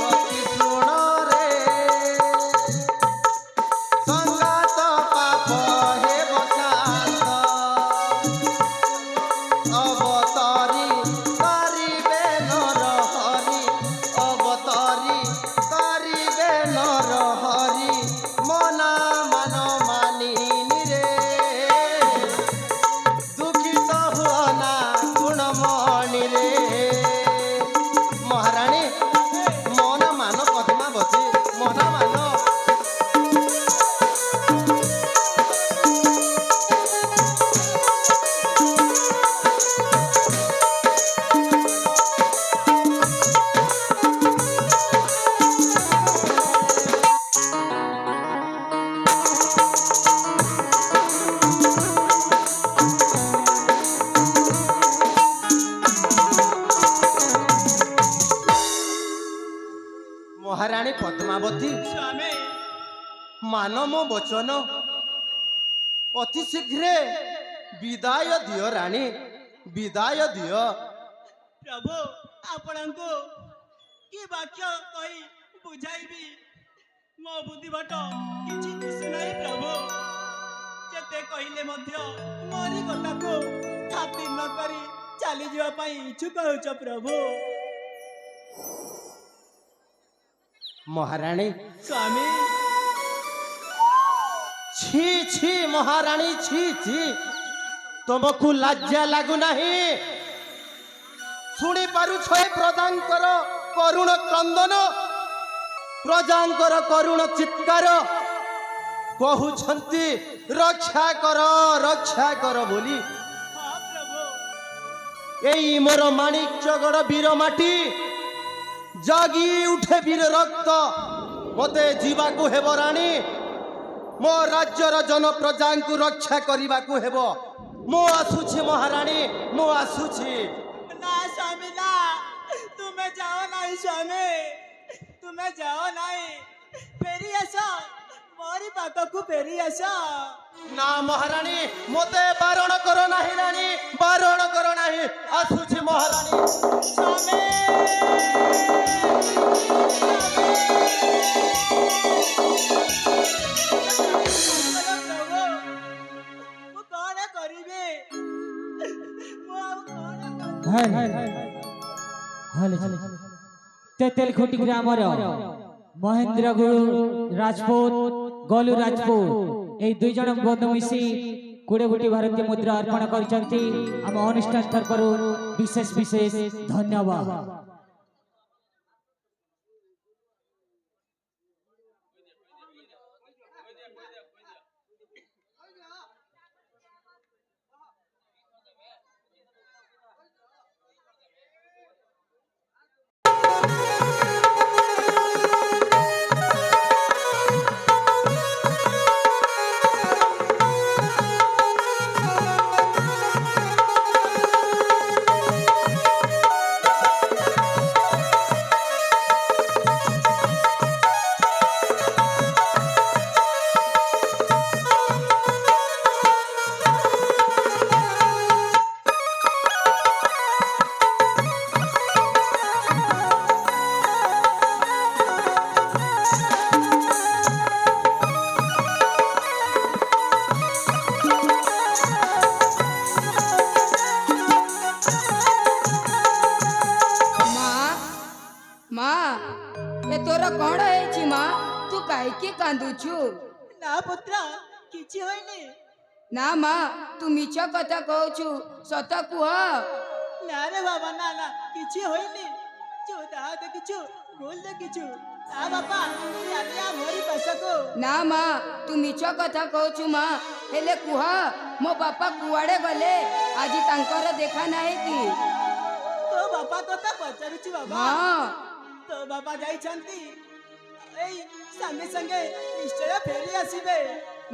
ଅତି ଶୁଣରେ ସଂଘାତ ପାପ ହେବ ଶାନ୍ତ ଅବତରି କରିବେ ନର ହରି ଅବତରି କରିବେ ନର ହରି ମନା ମାନ ମାନିନିରେ ଦୁଃଖିତ ହୁଅନା ଗୁଣମଣିରେ ମହାରାଣୀ ମନ ମାନ ପଦ୍ମାବତୀ ମନ ମାନ ମହାରାଣୀ ପଦ୍ମାବତୀ ସ୍ୱାମୀ ମାନ ମୋ ବଚନ ଅତି ଶୀଘ୍ର ବିଦାୟ ଦିଅ ରାଣୀ ବିଦାୟ ଦିଅ ପ୍ରଭୁ ଆପଣଙ୍କୁ କି ବାକ୍ୟ କହି ବୁଝାଇବି ମୋ ବୁଦ୍ଧି ବାଟ କିଛି ଦିଶୁନାହିଁ ପ୍ରଭୁ ଯେତେ କହିଲେ ମଧ୍ୟ ମୋରି କଥାକୁ ଖାତିର ନ କରି ଚାଲିଯିବା ପାଇଁ ଇଚ୍ଛୁକ ହେଉଛ ପ୍ରଭୁ ମହାରାଣୀ ସ୍ୱାମୀ छी छी ମହାରାଣୀ छी छी ତମକୁ ଲାଜ୍ଜା ଲାଗୁନାହିଁ ଶୁଣି ପାରୁଛ ଏ ପ୍ରଜାଙ୍କର କରୁଣ କ୍ରନ୍ଦନ ପ୍ରଜାଙ୍କର କରୁଣ ଚିତ୍କାର କହୁଛନ୍ତି ରକ୍ଷା କର ବୋଲି ହଁ ପ୍ରଭୁ ଏଇ ମୋର ମାଣିକ୍ୟଗଡ଼ ବୀର ମାଟି ଜାଗି ଉଠେ ବୀର ରକ୍ତ ମତେ ଯିବାକୁ ହେବ ରାଣୀ ମୋ ରାଜ୍ୟର ଜନପ୍ରଜାଙ୍କୁ ରକ୍ଷା କରିବାକୁ ହେବ ମୁଁ ଆସୁଛି ମହାରାଣୀ ମୁଁ ଆସୁଛି ନା ସ୍ୱାମୀ ନା ତୁମେ ଯାଅ ନାହିଁ ସ୍ୱାମୀ ତୁମେ ଯାଅ ନାହିଁ ଫେରି ଆସ ମୋରି ପାଖକୁ ଫେରି ଆସ ନା ମହାରାଣୀ ମତେ ବାରଣ କର ନାହିଁ ରାଣୀ ବାରଣ କର ନାହିଁ ଆସୁଛି ମହାରାଣୀ ସ୍ୱାମୀ ମୁଁ କଣ କରିବି ମୁଁ ଆଉ କଣ କରିବି ତେତେଲଖୋଟି ଗ୍ରାମର ମହେନ୍ଦ୍ର ଗୁରୁ ରାଜପୁତ ଗଲୁ ରାଜପୁତ এই দুই জন বন্ধু মিশি 20 কোটি ভারতীয় মুদ্রা অর্পণ କରିଛନ୍ତି ଆମ ଅନୁଷ୍ଠାନ ତରଫରୁ ବିଶେଷ ବିଶେଷ ଧନ୍ୟବାଦ କାହିଁକି କାନ୍ଦୁଛୁ? ନା ପୁତ୍ର କିଛି ହୋଇନି। ନା ମା ତୁ ମିଛ କଥା କହୁଛୁ, ସତ କୁହ। ନା ରେ ବାବା ନା ନା କିଛି ହୋଇନି। ତୁ ଯାହା ଦେଖିଛୁ ଭୁଲ ଦେଖିଛୁ। ନା ବାପା ଚାଲିଆ ମୋରି ପାଶକୁ। ନା ମା ତୁ ମିଛ କଥା କହୁଛୁ ମା। ହେଲେ କୁହ ମୋ ବାପା କୁଆଡ଼େ ଗଲେ? ଆଜି ତାଙ୍କର ଦେଖା ନାହିଁ କି? ତୋ ବାପା କଥା ପଚାରୁଛୁ ବାବା? ହଁ ତୋ ବାପା ଯାଇଛନ୍ତି এই সাঙ্গে সাঙ্গে নিশ্চয় ফেরি আসিবে।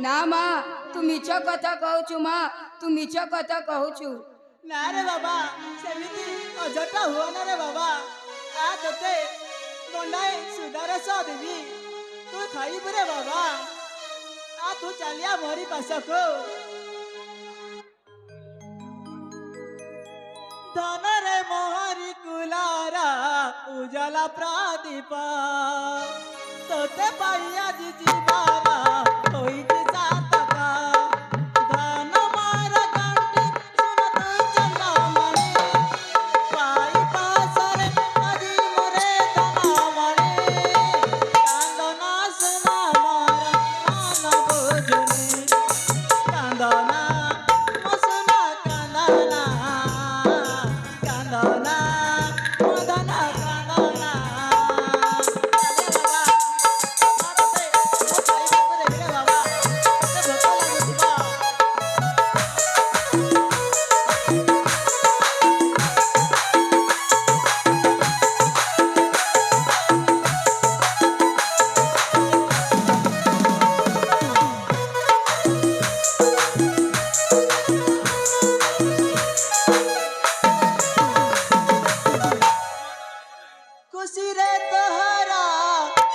না মা তু মিছ কথা কହୁଛୁ মা তু মিছ কথা কହୁଛୁ। না রে বাবা সেমিতি অযথা ହୁଅ ନା ରେ ବାବା। ଆ ତତେ ଗଣ୍ଡାଏ ସୁଧାରସ ଦେବି ତୁ ଖାଇବୁ ରେ ବାବା। ଆ ତୁ ଚାଲିଆ ମୋରି ପାଶକୁ। ଧନରେ ମୋହରି କୁଲାରା ଉଜାଲା ପ୍ରଦୀପ ତୋତେ ପାଇ ଆଜି ଯିବାର ହୋଇଛି ସାତକ। ଧନ ମୋର ଗଣ୍ଠି ସୁନ ତୁ ଚନ୍ଦ୍ରମଣି ପାଇ ପାଶରେ ଆଜି ମୋରେ ଧନମଣି। କାନ୍ଦନା ସୁନ ମୋର ମନ ବୁଝୁନି କାନ୍ଦନା ମୋ ସୁନ କାନ୍ଦନା କାନ୍ଦନା ମଦନ କାନ୍ଦନା। ଚାଲେ ବାବା ଆ ତତେ ମୋ ଖାଇବାକୁ ଦେବି ରେ ବାବା ତତେ ଭୋକ ଲାଗୁଥିବ। खुशीरे तोहरा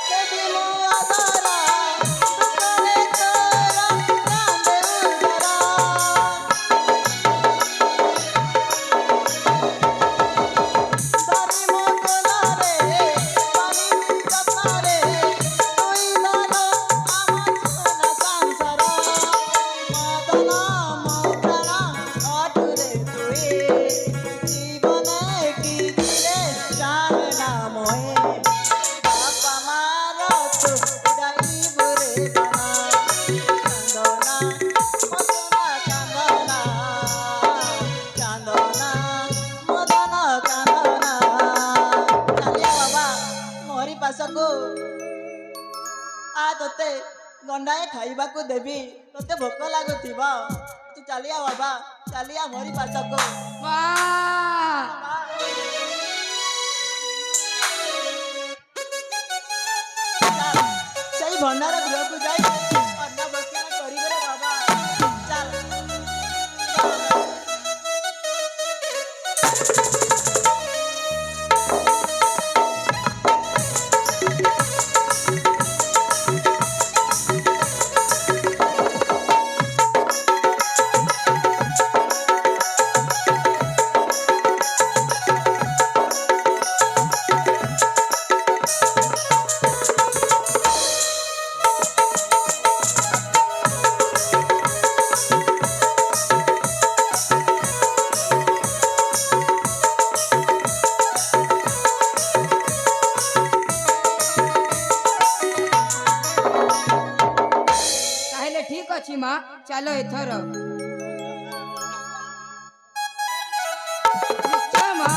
देवी मो आधारा दुखरे तोरा कांदे उजरा। दारी मो कोलारे पानी कपारे तुई दानो आमा सोना संसारा। मदना मौजना आठुरे तुई जीवने की जिरे चार नाम है। बापा मारो तू उड़ाई बुरे बना कांदना मदना कांदना कांदना मदना कांदना। चालिया बाबा मोरी पासको आ तोते गंडाए खाइबाकू देबी तोते भोक लागुथिब तू चालिया बाबा चालिया मोरी पासको। মা সেই ভଣ୍ଡার গৃহକୁ যাই অন্ন ଭକ୍ଷଣ କରିବେ ରେ ବାବା। ଚାଲ ତାହେଲେ ଠିକ ଅଛି ମା ଚାଲ ଏଥର। ନିଶ୍ଚୟ ମା।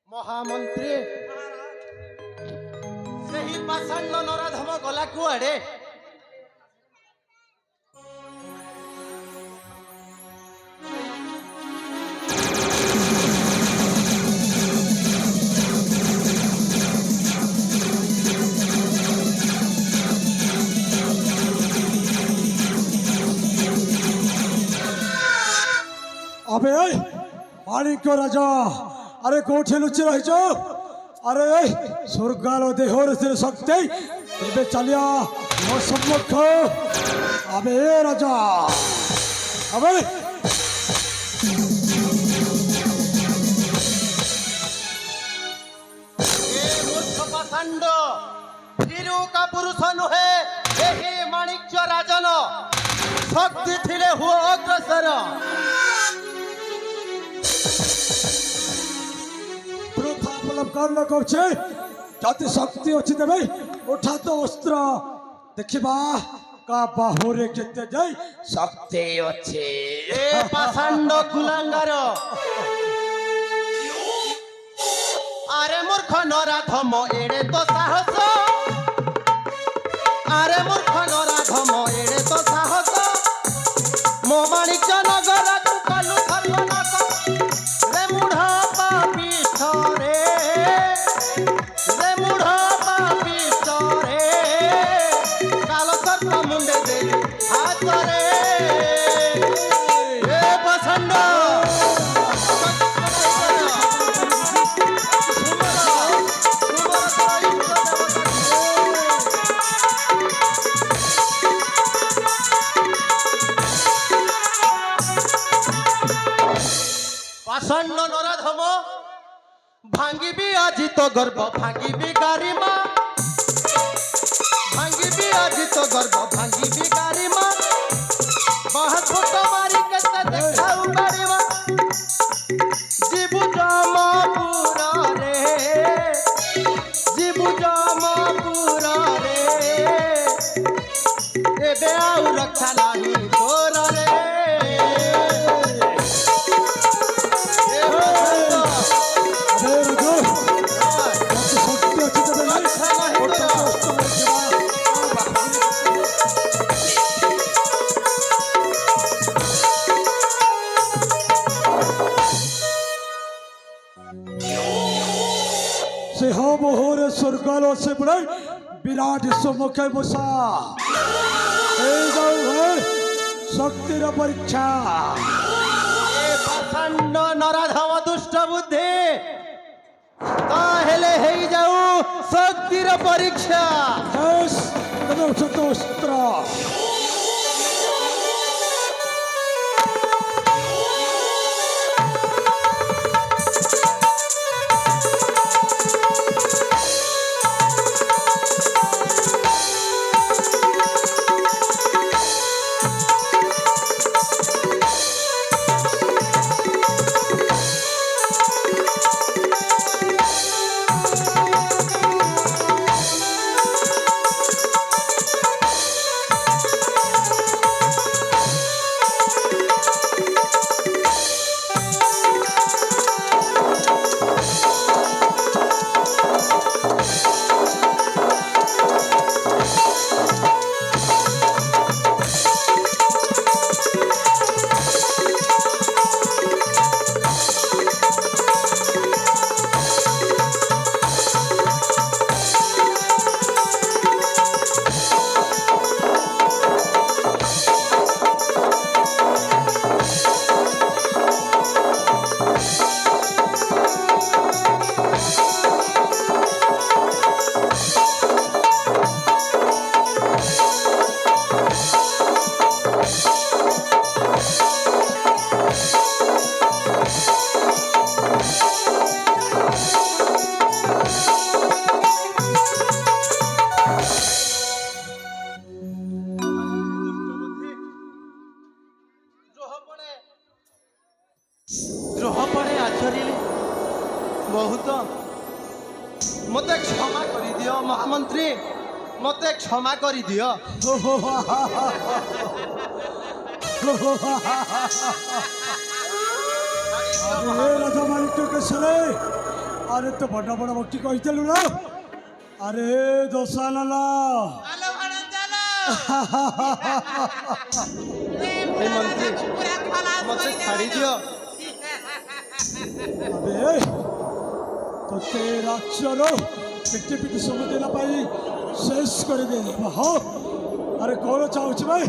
ମହାମନ୍ତ୍ରୀ ସେହି ପାଷାଣ୍ଡ ନରାଧମ ଗଲା କୁଆଡ଼େ? अबे माणिक्य राजा अरे कोठे लुचि रहिछ अरे स्वर्गालो देहर से शक्ति तेबे चलिया मो सम्मुख अबे राजा अबे ए मूर्ख पाषाण्ड हिरू का पुरुष नुहे एही माणिक्य राजन शक्ति थिले हुओ अग्रसर वृथा अपलब्ध करछे जाति शक्ति अछि देबे उठा तो अस्त्र देखिबा का बाहुरे केते जाई शक्ति अछि ए पाषाण्ड कुलांगार आरे मूर्ख नराधम एड़े तो साहस आरे मूर्ख नराधम एड़े तो साहस मो माणिक्य नगर को कलु सर्वनाश रे मूढ़ा पापिष्ठ रे मूढ़ा पापिष्ठ काल सर्प मुंडे दे हाथ रे ए पाषाण्ड पाषाण्ड नराधम भांगिबी আজি তো গর্ব ভাঙ্গিবি গারিমা ভাঙ্গিবি আজি তো গর্ব ভাঙ্গিবি গারিমা বাহা ছোট মারি কেতে দেখাউ গারিমা জীবু জামাপুর রে জীবু জামাপুর রে এবে আউ রক্ষা নাহি তোর রে सिंह मोहर स्वर्गालो से बड़े विराट सम्मुखे बसा शक्तिर परीक्षा पाषाण्ड नराधम दुष्ट बुद्धि ताहेले हेई जाऊ शक्तिर परीक्षा शतोस्त्र द्रोह पड़े आचरिले बहुत मते क्षमा करी दियो महामंत्री मते क्षमा करी दियो राजा माणिक्य केसरे अरे तो बड़ा बड़ा भक्ति कहते ना अरे दोसा नाला चलो भाड़न चलो हे मंत्री पूरा खलास मते कर छाड़ी दियो अबे तो तेरा चलो पिटी पिटी सब देना पाई शेष कर दे हाँ अरे कौन चाहूँ भाई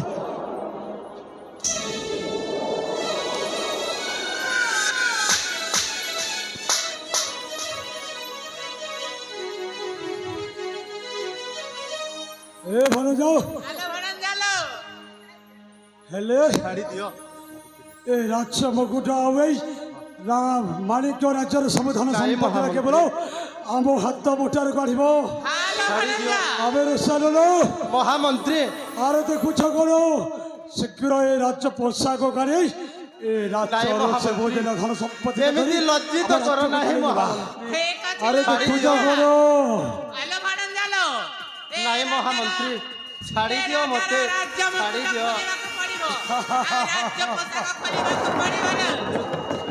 ଭଲ ଯାଉ ଆଲୋ ଭଣଞ୍ଜାଲୋ ହେଲେ ଛାଡ଼ି ଦିଅ ଏ ରାଜ୍ୟ ମକୁଟ ଆଉ ଏଇ ମାଣିକ୍ୟ ରାଜ୍ୟର ସବୁଧନ ନାଇଁ ସମ୍ପତ୍ତି ମହାମନ୍ତ୍ରୀ। କେବଳ ଆମ ହାତ ମୁଠାରୁ କାଢିବ ଆଲୋ ଛାଡ଼ି ଦିଅ। ଭଣଞ୍ଜା ଆମେ ରୋଷାନଲ ମହାମନ୍ତ୍ରୀ আর দেখুছ কোন শীঘ্র এই রাজ্য পোশাক কাঢ়ি এই রাজ্যর মহামন্ত্রী। সে ভোজন ধন সম্পত্তি ଏମିତି ଲଜ୍ଜିତ କର ନାହିଁ ମହାମନ୍ତ୍ରୀ ঠিক আছে আরে ଲୋ দেখুছ ଭଣଞ୍ଜା। কোন ଆଲୋ ଭଣଞ୍ଜାଲୋ ଏ ନାଇଁ ରାଜ୍ୟର- ମହାମନ୍ତ୍ରୀ ଛାଡ଼ି ଦିଅ ଏ ମୋତେ ରାଜ୍ୟ ଛାଡ଼ି ମୁକୁଟ ଦିଅ ଖୋଲିବାକୁ ପଡିବ। ରାଜ୍ୟ ପୋଷାକ ଖୋଲିବାକୁ ପଡିବ ନା।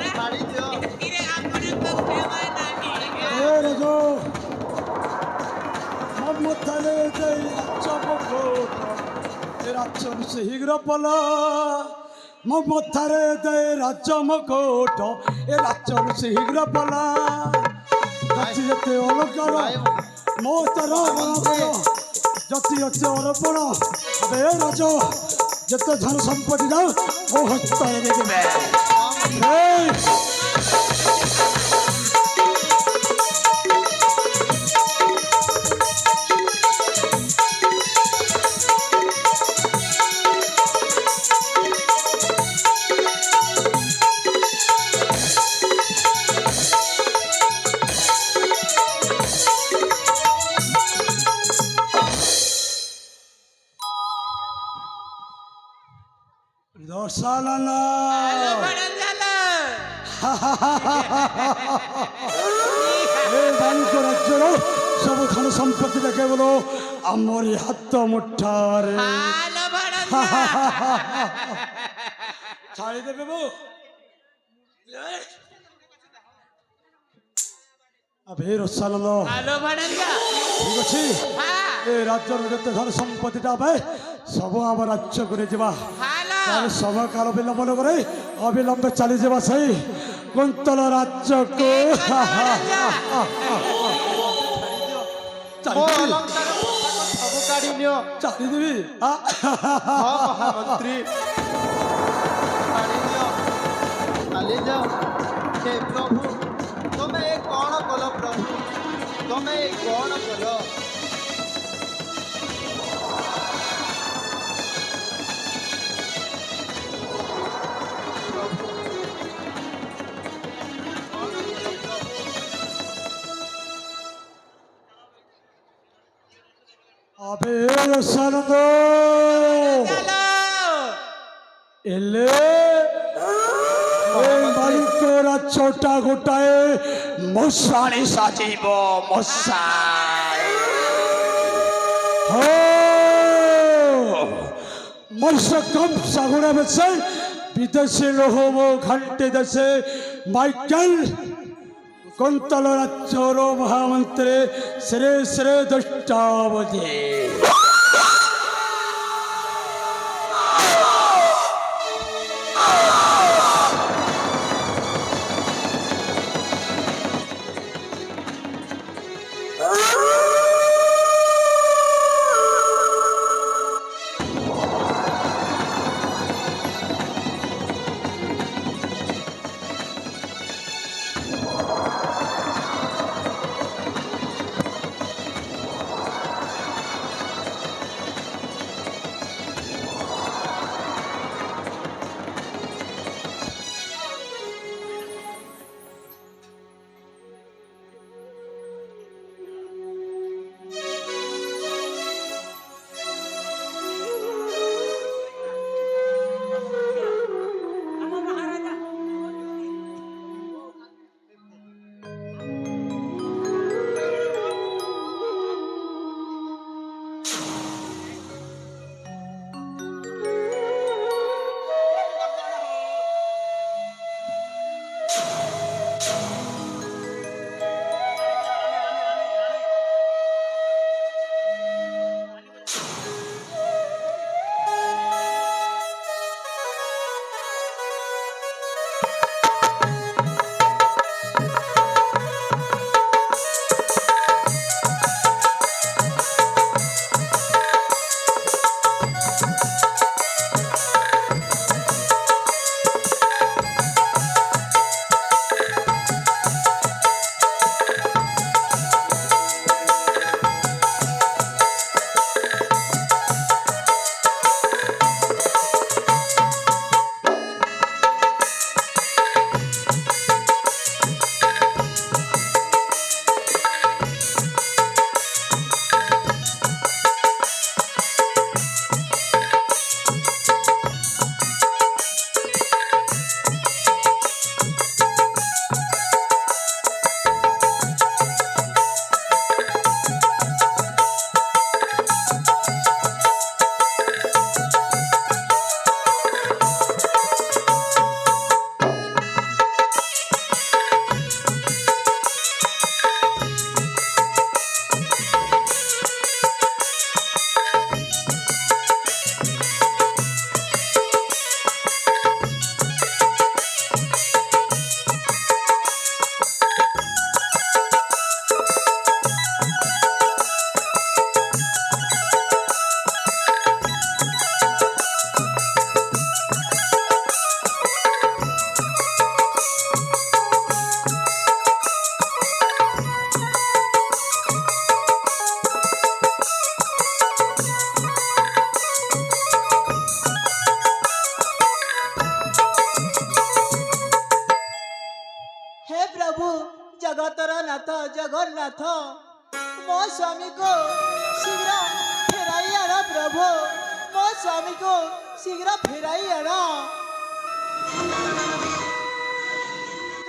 ଛାଡ଼ି ଦିଅ ଏଥିରେ ଆପଣଙ୍କ ସେବା ନାହିଁ। এ রাজ মমতারে দেই রাজ্য মুকুট এ রাজ্যর শীঘ্র পল মমতারে দেই রাজ্য মুকুট এ রাজ্যর শীঘ্র পল যাচ্ছি যেতে অলঙ্কার ମୋ ତାର ଯଦି ଅଛି ଅର୍ପଣ ବେ ରାଜ ଯେତେ ଧନ ସମ୍ପତ୍ତି ଯାଉ ମୋ ହସ୍ତରେ ଦେଖିବେ ଦର୍ଶାନନ ଆଲୋ ଭଣଞ୍ଜାଲୋ ଏ ବାଣିଜ୍ୟ ରାଜ୍ୟର ସବୁ ଧନ ସମ୍ପତ୍ତି କେବଳ ଆମରି ହାତ ମୁଠାରେ ଆଲୋ ଭଣଞ୍ଜା ଛାଡ଼ିଦେବେ ବୋ ଆବେ ରସାନନ ଆଲୋ ଭଣଞ୍ଜା ଠିକ ଅଛି ହଁ ଏ ରାଜ୍ୟର ଯେତେ ଧନ ସମ୍ପତ୍ତିଟା ପାଏ ସବୁ ଆମ ରାଜ୍ୟକୁ ନେଇଯିବା ଆଲୋ ତାହେଲେ ସମୟ କାଳ ବିଳମ୍ବ ନ କରି ଅବିଳମ୍ବେ ଚାଲିଯିବା ସେଇ କୁନ୍ତଳ ରାଜ୍ୟକୁ ମୋ ଅଲଙ୍କାର ପୋଷାକ ସବୁ କାଢ଼ି ନିଅ ଚାଲିଦେବି ହଁ ମହାମନ୍ତ୍ରୀ ଛାଡ଼ି ଦିଅ ଚାଲି ଯାଅ ହେ ପ୍ରଭୁ ତମେ ଏ କ'ଣ କଲ ପ୍ରଭୁ ତମେ ଏ କ'ଣ କଲ আবে রসানন্দ আলো এলে এই মালিকের রাজ্যটা গোটায় মশারি সাজিব মশাই মৎস্য কম সাগরে বেছে বিদেশি লোহব ঘাটে দেশে মাইকেল কুন্তল রাজ্যর মহামন্ত্রী শ্রী শ্রী দুষ্টাবধি प्रभु जगतर नाथ जगन्नाथ मो स्वामी को शीघ्र फेराई आण प्रभु मो स्वामी को शीघ्र फेराई आण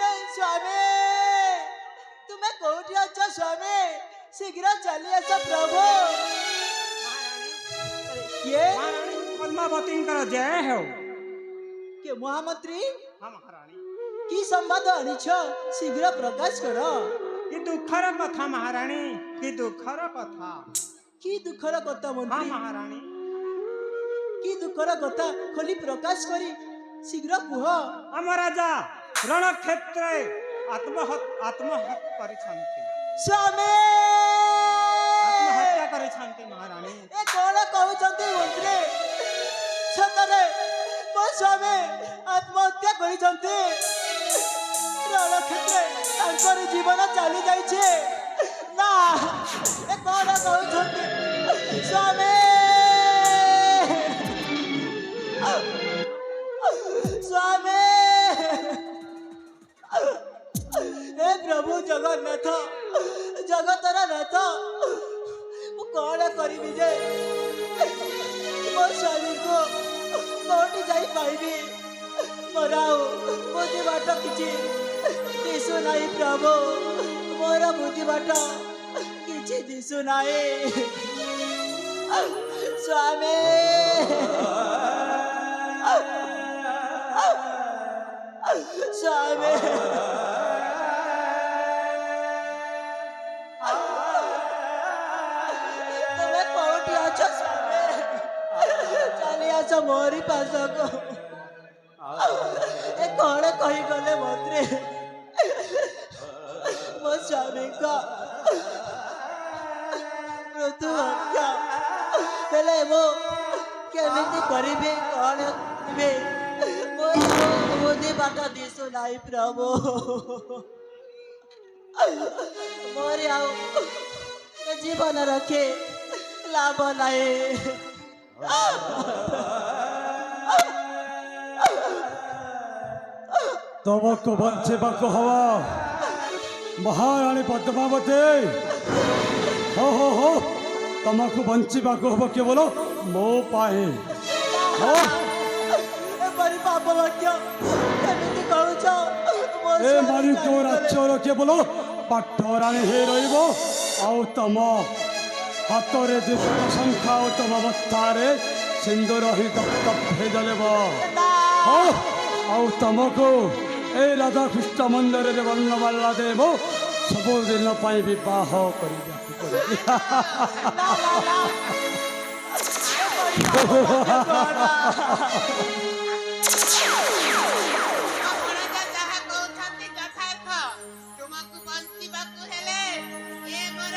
हे स्वामी तुम्हें कोठी अछ स्वामी शीघ्र चली आस प्रभु किए पद्मावती जय हो के महामंत्री हाँ महारानी की संवाद आनिछ शीघ्र प्रकाश कर कि दुखर कथा महारानी कि दुखर कथा की दुखर कथा हाँ मंत्री महारानी की दुखर कथा खोली प्रकाश करी शीघ्र कुह आम राजा रण क्षेत्र आत्महत्या करिछन्ति स्वामी आत्महत्या करिछन्ति महारानी ए कोन कहउछन्ति मंत्री सतरे मो स्वामी आत्महत्या करिछन्ति रण क्षेत्र तांकर जीवन चली जाइछे ना ए कोन कहउछन्ति स्वामी स्वामी हे प्रभु जगन्नाथ जगतर नाथ मु कौन करी जे मो स्वामी को कौटी जाई पाइबी मोराओ बुद्धि बाट किछि दिसु नाही प्रभु मोर बुद्धि बाट किछि दिसु नाही स्वामी स्वामी तुम्हें कौटी अछ स्वामी चली आस मोरी पास को ए कौन कही गले मंत्री मो स्वामी का मृत्यु हत्या हेले मो केमिति करिबे कौन करिबे मो बुद्धि बाट दिसु नाही प्रभु मोरी आउ जीवन रखे लाभ नाही तुमको बंचेबाक हवा महाराणी पद्मावती हो तुमको बंचेबाक हब केवल मो पाए हो एपरी पाप वाक्य केमिति कहउछ ए मालिक राज्यर केवल पाठराणी हे रहिबो आउ तम हातरे दीपक संख्या और तम अवस्थारे सिंदूर ही दप्त भेजलेब हो आउ तुमको ए राधा कृष्ण मंदिर रे वर्णमाला देव सबुदिन पाई विवाह ଆପଣଙ୍କ ଯାହା କହୁଛନ୍ତି ଯଥାର୍ଥ ତୁମକୁ ବଞ୍ଚିବାକୁ ହେଲେ ଏ ମୋର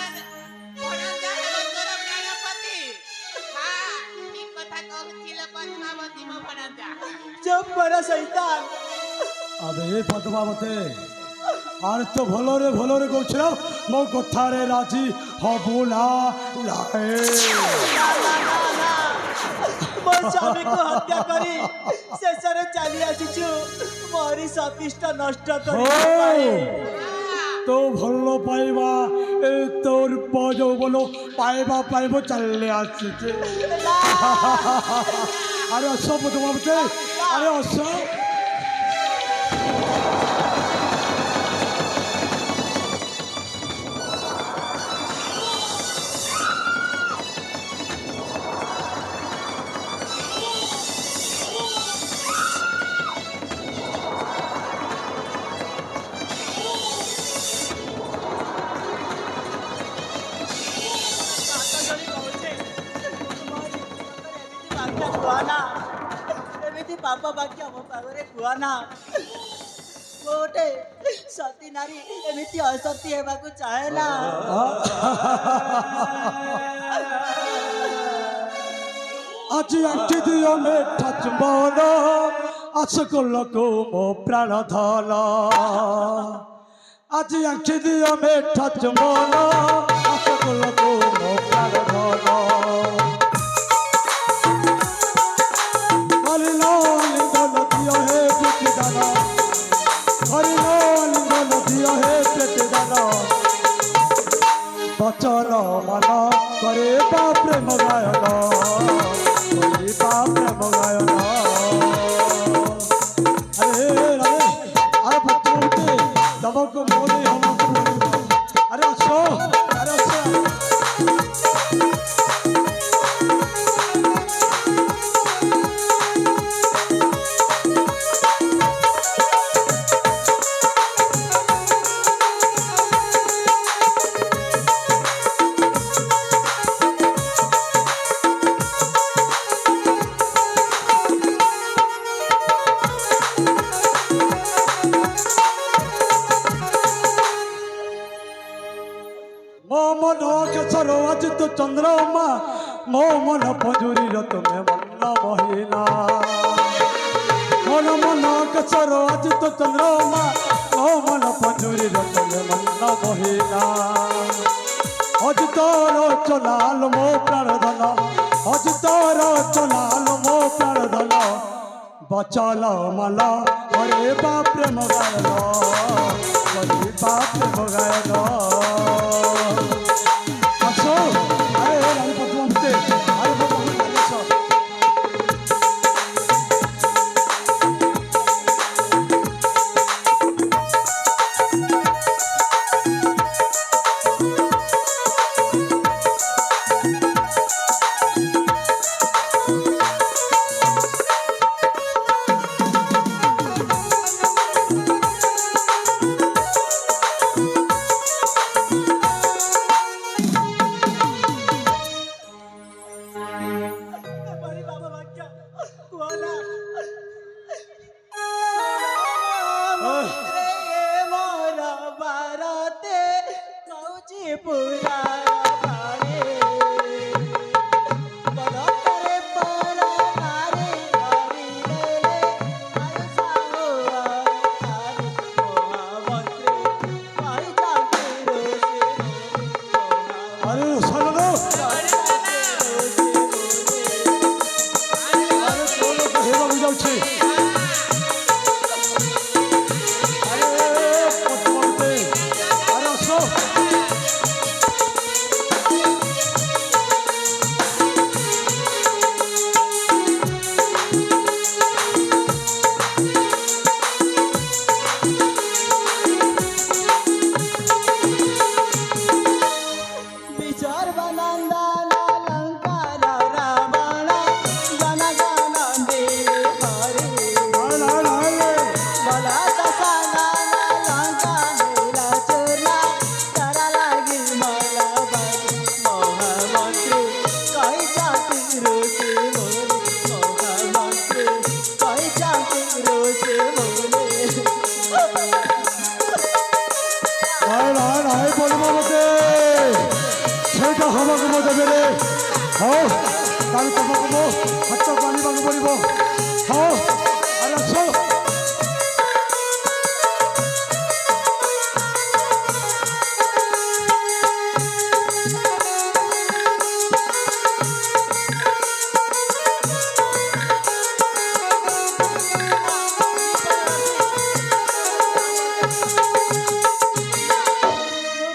ଭଣଜା ହେବ ତୋର ପ୍ରାଣପତି ହଁ ଠିକ କଥା କହୁଥିଲ ପଦ୍ମାବତୀ ମୋ ଭଣଜା चुप कर शैतान अबे पद्मावती आर तो भलोरे कहछिला मो कथारे राजी हबुला उड़ाए मो स्वामी को हत्या करी शेषरे चली आसीछु मोरी सतिष्ठ नष्ट करी तो भलो पाइबा ए तोर यौवन पाइबा पाइब चले आछे अरे अस पद्मावती अरे अस एमिति पाप वाक्य मो पागरे कुआना गोटे सती नारी एमिति असती हेबाकु चाहे ना आज आखि दियो मेठा चुंबन आशक लोको मो प्राण धन आज आखि दियो मेठा चुंबन आशक लोको मो प्राण धन हरिनाम लिंगन दियो हे बुद्धि दाना हरिनाम लिंगन दियो বচল মন করিবা প্রেম গায়ন করিবা প্রেম গায়ন আরে আরে আরে ভক্তি দবক মোরে হমক আরে আসো আরে আসো ମୋ ମନ କେଶର ଅଜିତ ଚନ୍ଦ୍ରମା ମୋ ମନ ପଞ୍ଜୁରୀର ତୁମେ ମନ ମହିନା ମନ କେଶର ଅଜିତ ଚନ୍ଦ୍ରମା ମୋ ମନ ପଞ୍ଜୁରୀର ତୁମେ ମନ ମହିନା ଅଜିତର ଚଲାଲ ମୋ ପ୍ରାଣ ଧନ ଅଜିତର ଚଲାଲ ମୋ ପ୍ରାଣ ଧନ ବଚଲ ମଲ କରିବା ପ୍ରେମ ଗାୟନ କରିବା ପ୍ରେମ ଗାୟନ আসো আরে রানী পদ্মাবতী আরে পদ্মাবতী আসো बड़ी बाबा वाक्य बोला रे मोर भारते कौची पुरा भारे बलतरे पर नारे हरि ले आयुषा हो आरे महामंत्री पाई जाके रोसे আরে শোনো আরে কোন হেବାକୁ যাଉଛି আরে পদ্মাবতী আরে আসো विचार बनंदन लंकार रावण जन गण देव हरि আরে আরে बला दसानन लंका हेला चोला करा लागी मला बाई महामंत्री कही जाती रोसे बोले महामंत्री कही जाती रोसे बोले আরে পদ্মাবতী ସେଇଟା ହବାକୁ ମୁଁ ଦେବେରେ ହଉ ତାହେଲେ ତମକୁ ମୁଁ ହାତକୁ ଆଣିବାକୁ ପଡ଼ିବ ହଉ ଆରେ ଆସ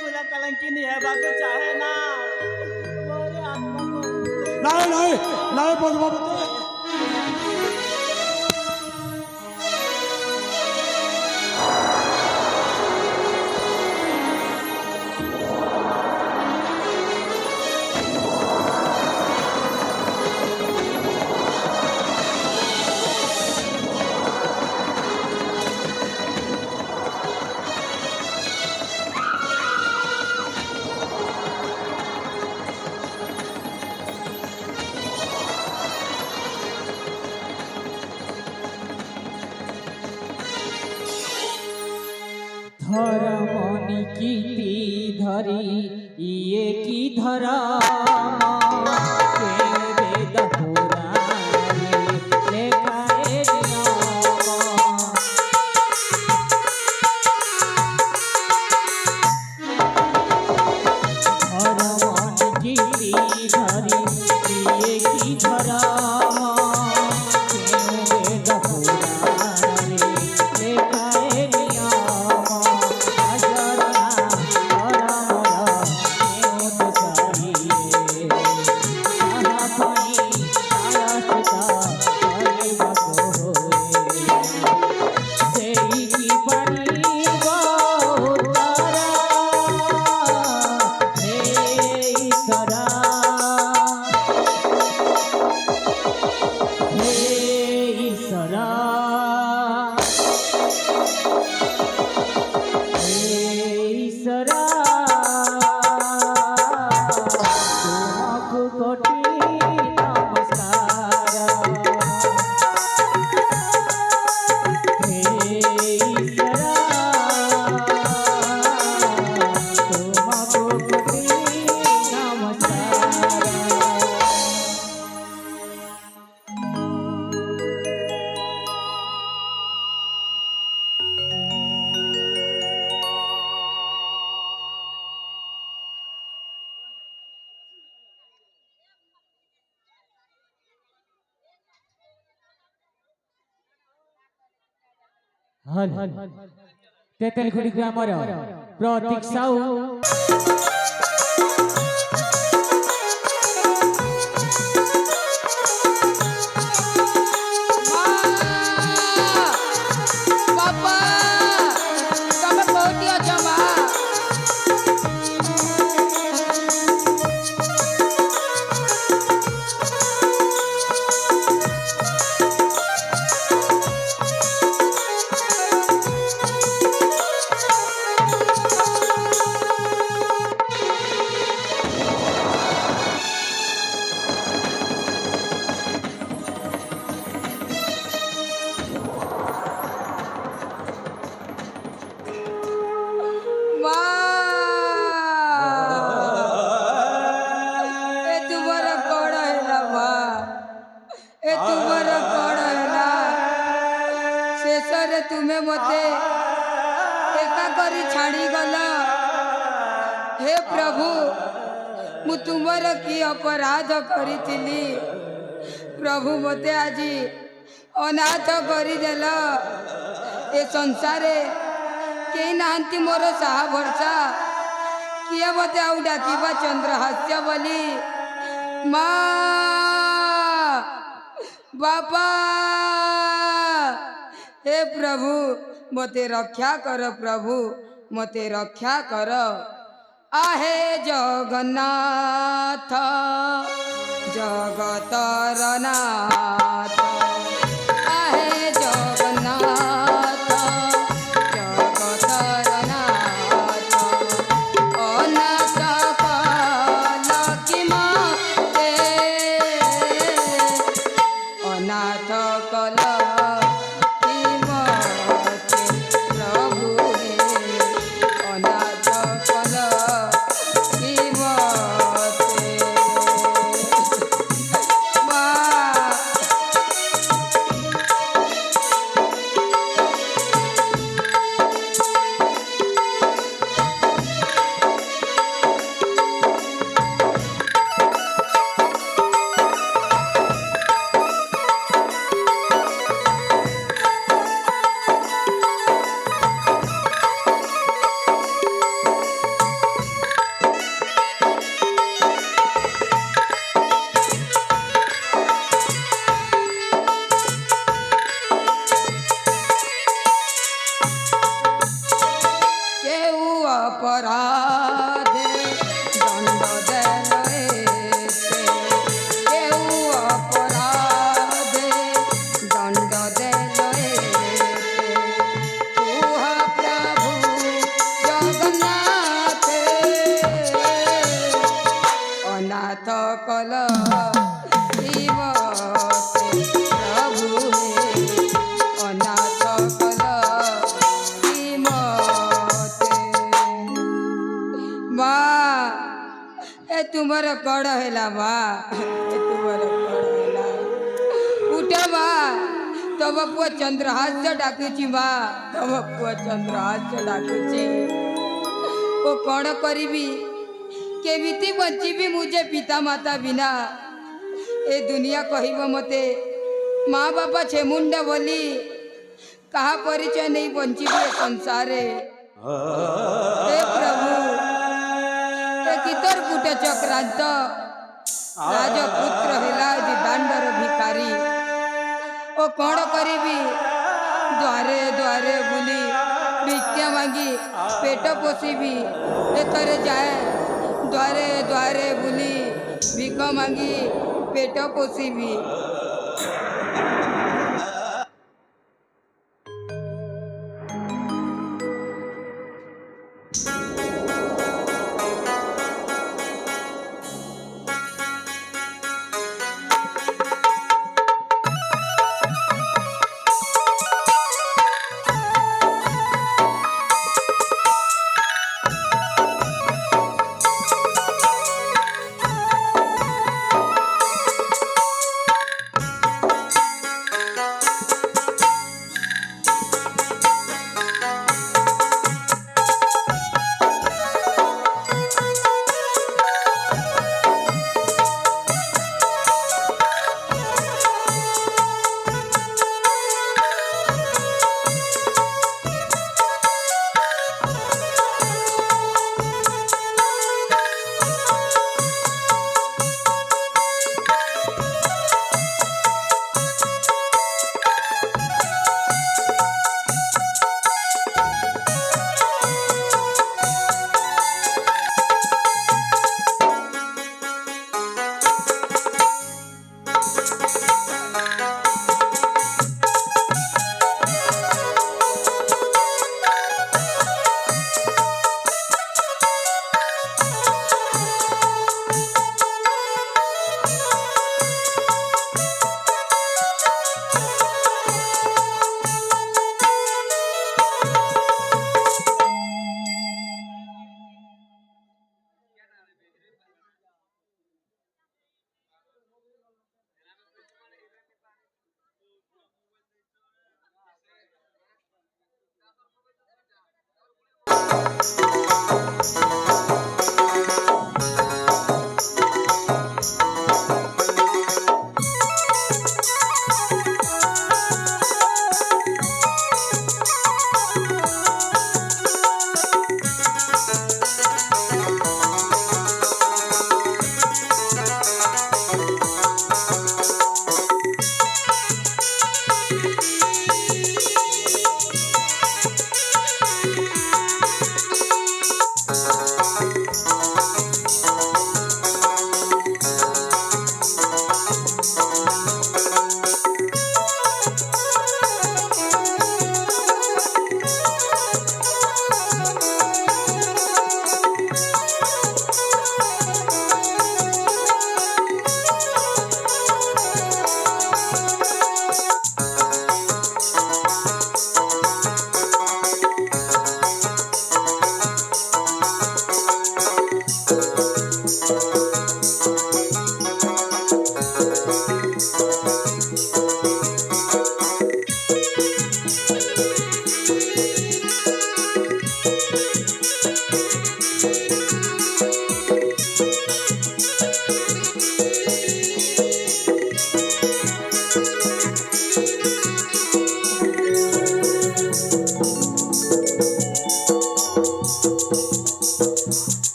कुला कलंकिनी हेबाकु चाहे ना मोरे आत्मा को ନାଇଁ ନାଇଁ ନାଇଁ ପଦ୍ମାବତୀ ধরমনি কীতি ধরি ইয়ে কি ধরম বেদ পুরাণে লেখা এ নিয়ম ধরমনি কীতি ধরি ইয়ে কি ধরম বেদ পুরাণে লেখা এ নিয়ম আচরণা ধরমর हल तेतेलखुटी ग्रामर प्रतीक साहू ବାପା ତମେ କୋଉଠି ଅଛ ମା? ମା ଏ ତୁମର କଣ ହେଲା ମା? ଏ ତୁମର କଣ ହେଲା? ଶେଷରେ ତୁମେ ମତେ ଏକା କରି ଛାଡ଼ିଗଲ। ହେ ପ୍ରଭୁ, ମୁଁ ତୁମର କି ଅପରାଧ କରିଥିଲି? ପ୍ରଭୁ ମତେ ଆଜି ଅନାଥ କରିଦେଲ। ଏ ସଂସାରେ କେହି ନାହାନ୍ତି ମୋର ସାହା ଭରସା। କିଏ ମତେ ଆଉ ଡାକିବା ଚନ୍ଦ୍ରହାସ୍ୟ ବୋଲି? ମା, ବାପା, हे प्रभु मते रक्षा कर, प्रभु मते रक्षा कर। आहे जगन्नाथ जगतर नाथ, आहे जगन्नाथ जगतर नाथ। अनाथ कल कि मते, अनाथ कल अपराधे दंड देले, केहू अपराधे दंड देले। कुह प्रभु जगन्नाथ अनाथ कल प्रभु अनाथ कल ए तुमर कड़ है बा, ए तुमर कड़ है। उठ बा, तब पुआ चंद्रहास्य डाकुची बा, तब पुआ चंद्रहास्य डाकुची। ओ कौन करीबी केमिति बंचीबी मुझे पिता माता बिना? ए दुनिया कहब मते माँ बापा छेमुंड बोली, कहा परिचय नहीं बंचीबी ए संसारे। हे प्रभु कितर कुटे चक्रांत राजपुत्र हेला जी दांडर भिकारी। ओ कौन करीबी द्वारे द्वारे बुली भिक्षा मांगी पेट पोषिबी। एथरे जाए द्वारे द्वारे बुली भिख मांगी पेट पोषिबी।